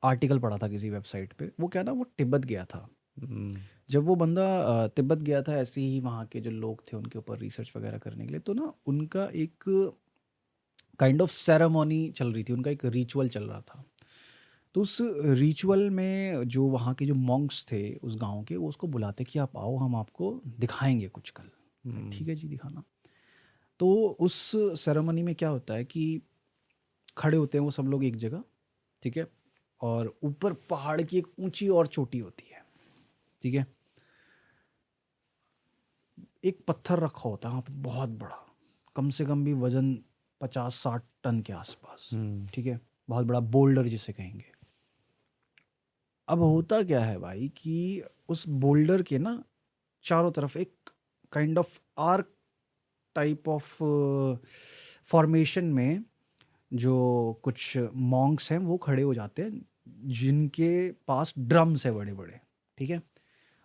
आर्टिकल पढ़ा था किसी वेबसाइट पे, वो क्या ना, वो तिब्बत गया था। हम्म, जब वो बंदा तिब्बत गया था ऐसे ही वहाँ के जो लोग थे उनके ऊपर रिसर्च वगैरह करने के लिए, तो ना उनका एक काइंड ऑफ सेरेमनी चल रही थी, उनका एक रिचुअल चल रहा था। तो उस रिचुअल में जो वहाँ के जो मॉन्क्स थे उस गांव के, वो उसको बुलाते कि आप आओ, हम आपको दिखाएंगे कुछ कल। ठीक है जी, दिखाना। तो उस सेरेमनी में क्या होता है कि खड़े होते हैं वो सब लोग एक जगह, ठीक है, और ऊपर पहाड़ की एक ऊंची और चोटी होती है, ठीक है। एक पत्थर रखा होता है वहाँ पे बहुत बड़ा, कम से कम भी वजन 50-60 टन के आसपास, ठीक है, बहुत बड़ा बोल्डर जिसे कहेंगे। अब होता क्या है भाई कि उस बोल्डर के ना चारों तरफ एक kind of arc type of formation में जो कुछ मॉन्क्स हैं वो खड़े हो जाते हैं, जिनके पास ड्रम्स है बड़े बड़े, ठीक है।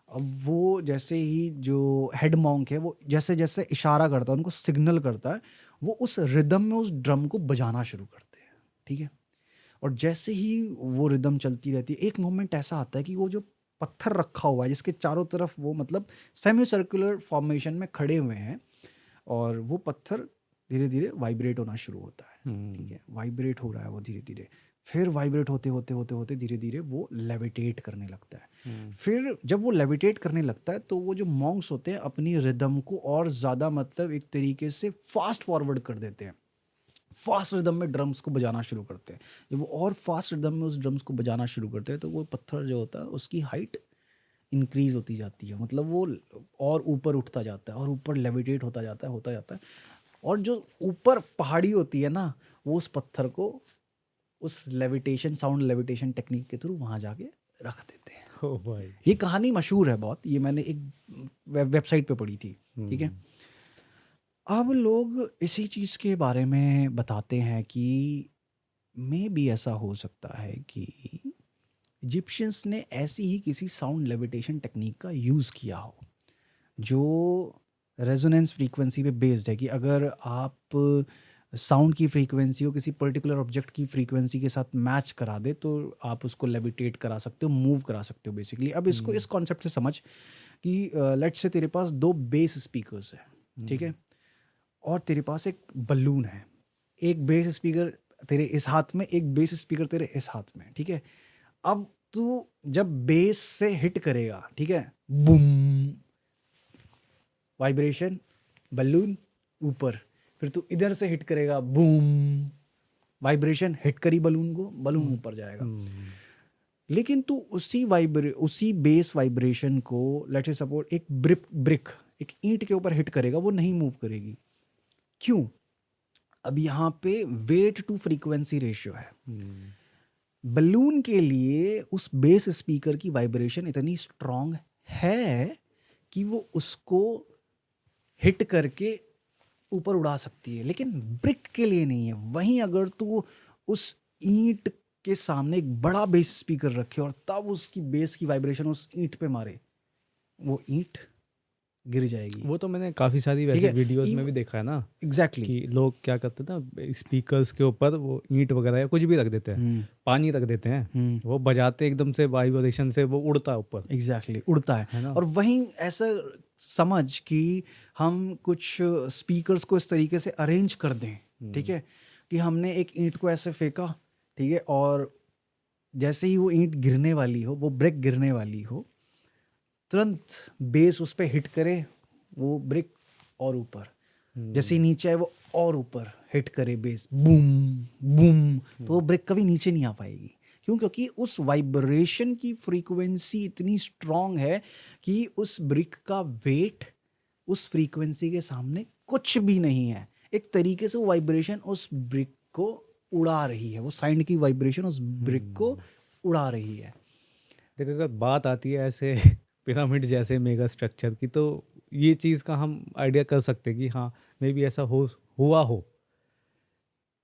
अब वो जैसे ही जो हेड मॉन्क है वो जैसे जैसे इशारा करता है, उनको सिग्नल करता है, वो उस रिदम में उस ड्रम को बजाना शुरू करते हैं, ठीक है। और जैसे ही वो रिदम चलती रहती है, एक मोमेंट ऐसा आता है कि वो जो पत्थर रखा हुआ है जिसके चारों तरफ वो मतलब सेमी सर्कुलर फॉर्मेशन में खड़े हुए हैं, और वो पत्थर धीरे धीरे वाइब्रेट होना शुरू होता है, ठीक है, वाइब्रेट हो रहा है वो धीरे धीरे, फिर वाइब्रेट होते होते होते होते धीरे धीरे वो लेविटेट करने लगता है। फिर जब वो लेविटेट करने लगता है तो वो जो मॉन्क्स होते हैं अपनी रिदम को और ज़्यादा मतलब एक तरीके से फास्ट फॉरवर्ड कर देते हैं, फास्ट रिदम में ड्रम्स को बजाना शुरू करते हैं। जब वो और फास्ट रिदम में उस ड्रम्स को बजाना शुरू करते हैं तो वो पत्थर जो होता है उसकी हाइट इंक्रीज होती जाती है, मतलब वो और ऊपर उठता जाता है और ऊपर लेविटेट होता जाता है, होता जाता है। और जो ऊपर पहाड़ी होती है ना, वो उस पत्थर को उस लेविटेशन, साउंड लेविटेशन टेक्निक के थ्रू वहाँ जाके रख देते हैं। ओ भाई। ये कहानी मशहूर है बहुत, ये मैंने एक वेबसाइट पे पढ़ी थी, ठीक है। अब लोग इसी चीज़ के बारे में बताते हैं कि मे भी ऐसा हो सकता है कि इजिप्शियंस ने ऐसी ही किसी साउंड लेविटेशन टेक्निक का यूज़ किया हो, जो रेजोनेंस फ्रीक्वेंसी पे बेस्ड है, कि अगर आप साउंड की फ्रीक्वेंसी को किसी पर्टिकुलर ऑब्जेक्ट की फ्रीक्वेंसी के साथ मैच करा दे तो आप उसको लेविटेट करा सकते हो, मूव करा सकते हो बेसिकली। अब इसको इस कॉन्सेप्ट से समझ कि लेट्स से तेरे पास 2 बेस स्पीकर्स है, ठीक है, और तेरे पास एक बलून है, एक बेस स्पीकर तेरे इस हाथ में, एक बेस स्पीकर तेरे इस हाथ में, ठीक है। अब तू जब बेस से हिट करेगा, ठीक है, बूम, वाइब्रेशन, बलून ऊपर, फिर तू इधर से हिट करेगा, बूम, वाइब्रेशन, हिट करी बलून को, बलून ऊपर जाएगा। लेकिन तू उसी बेस वाइब्रेशन को लेट्स से सपोर्ट एक ब्रिक एक ईंट के ऊपर हिट करेगा, वो नहीं मूव करेगी। क्यों? अब यहाँ पे वेट टू फ्रीक्वेंसी रेशियो है। बलून के लिए उस बेस स्पीकर की वाइब्रेशन इतनी स्ट्रांग है कि वो उसको हिट करके ऊपर उड़ा सकती है, लेकिन ब्रिक के लिए नहीं है। वहीं अगर तू उस ईंट के सामने एक बड़ा बेस स्पीकर रखे और तब उसकी बेस की वाइब्रेशन उस ईंट पे मारे, वो ईंट गिर जाएगी। वो तो मैंने काफ़ी सारी ठीक वैसे है, वीडियोस में भी देखा है ना एग्जैक्टली। कि लोग क्या करते हैं ना, स्पीकर्स के ऊपर वो ईंट वगैरह या कुछ भी रख देते हैं, पानी रख देते हैं, वो बजाते एकदम से वाइब्रेशन से वो उड़ता है ऊपर, एग्जैक्टली उड़ता है है ना। और वहीं ऐसा समझ कि हम कुछ स्पीकर्स को इस तरीके से अरेंज कर दें, ठीक है, कि हमने एक ईंट को ऐसे फेंका, ठीक है, और जैसे ही वो ईंट गिरने वाली हो, वो ब्रिक गिरने वाली हो, तुरंत बेस उस पर हिट करे, वो ब्रिक और ऊपर, जैसे ही नीचे आए वो और ऊपर हिट करे बेस, बूम बूम, तो वो ब्रिक कभी नीचे नहीं आ पाएगी। क्यों? क्योंकि उस वाइब्रेशन की फ्रीक्वेंसी इतनी स्ट्रांग है कि उस ब्रिक का वेट उस फ्रीक्वेंसी के सामने कुछ भी नहीं है। एक तरीके से वो वाइब्रेशन उस ब्रिक को उड़ा रही है, वो साउंड की वाइब्रेशन उस ब्रिक को उड़ा रही है। देखो अगर बात आती है ऐसे पिरामिड जैसे मेगा स्ट्रक्चर की, तो ये चीज़ का हम आइडिया कर सकते हैं कि हाँ मे बी ऐसा हुआ हो।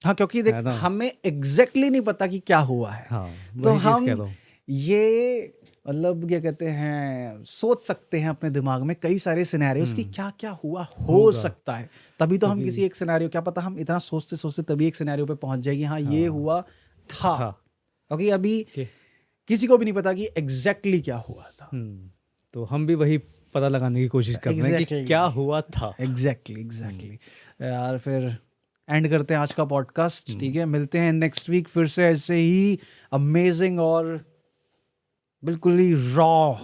हाँ, क्योंकि देख हमें एग्जैक्टली नहीं पता कि क्या हुआ है। हाँ, तो वही चीज़ हम कह रहा हूँ। ये मतलब क्या कहते हैं, सोच सकते हैं अपने दिमाग में कई सारे सिनेरियोस कि क्या क्या हुआ हो सकता है। तभी तो हम किसी एक सिनेरियो, क्या पता हम इतना सोचते सोचते तभी एक सिनेरियो पे पहुंच जाएगी, हाँ ये हुआ था। क्योंकि अभी किसी को भी नहीं पता कि एग्जैक्टली क्या हुआ था। तो हम भी वही पता लगाने की कोशिश कर रहे हैं कि क्या हुआ था। एग्जैक्टली यार, फिर एंड करते हैं आज का पॉडकास्ट, ठीक है। मिलते हैं नेक्स्ट वीक फिर से ऐसे ही अमेजिंग और बिल्कुल ही रॉ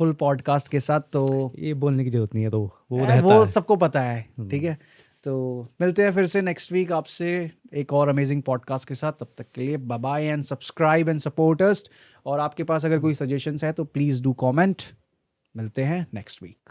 फुल पॉडकास्ट के साथ। तो ये बोलने की जरूरत नहीं है, तो वो रहता वो है, सबको पता है, ठीक है। तो मिलते हैं फिर से नेक्स्ट वीक आपसे एक और अमेजिंग पॉडकास्ट के साथ। तब तक के लिए bye bye and subscribe and support us. और आपके पास अगर कोई सजेशंस है तो प्लीज़ डू कमेंट। मिलते हैं नेक्स्ट वीक।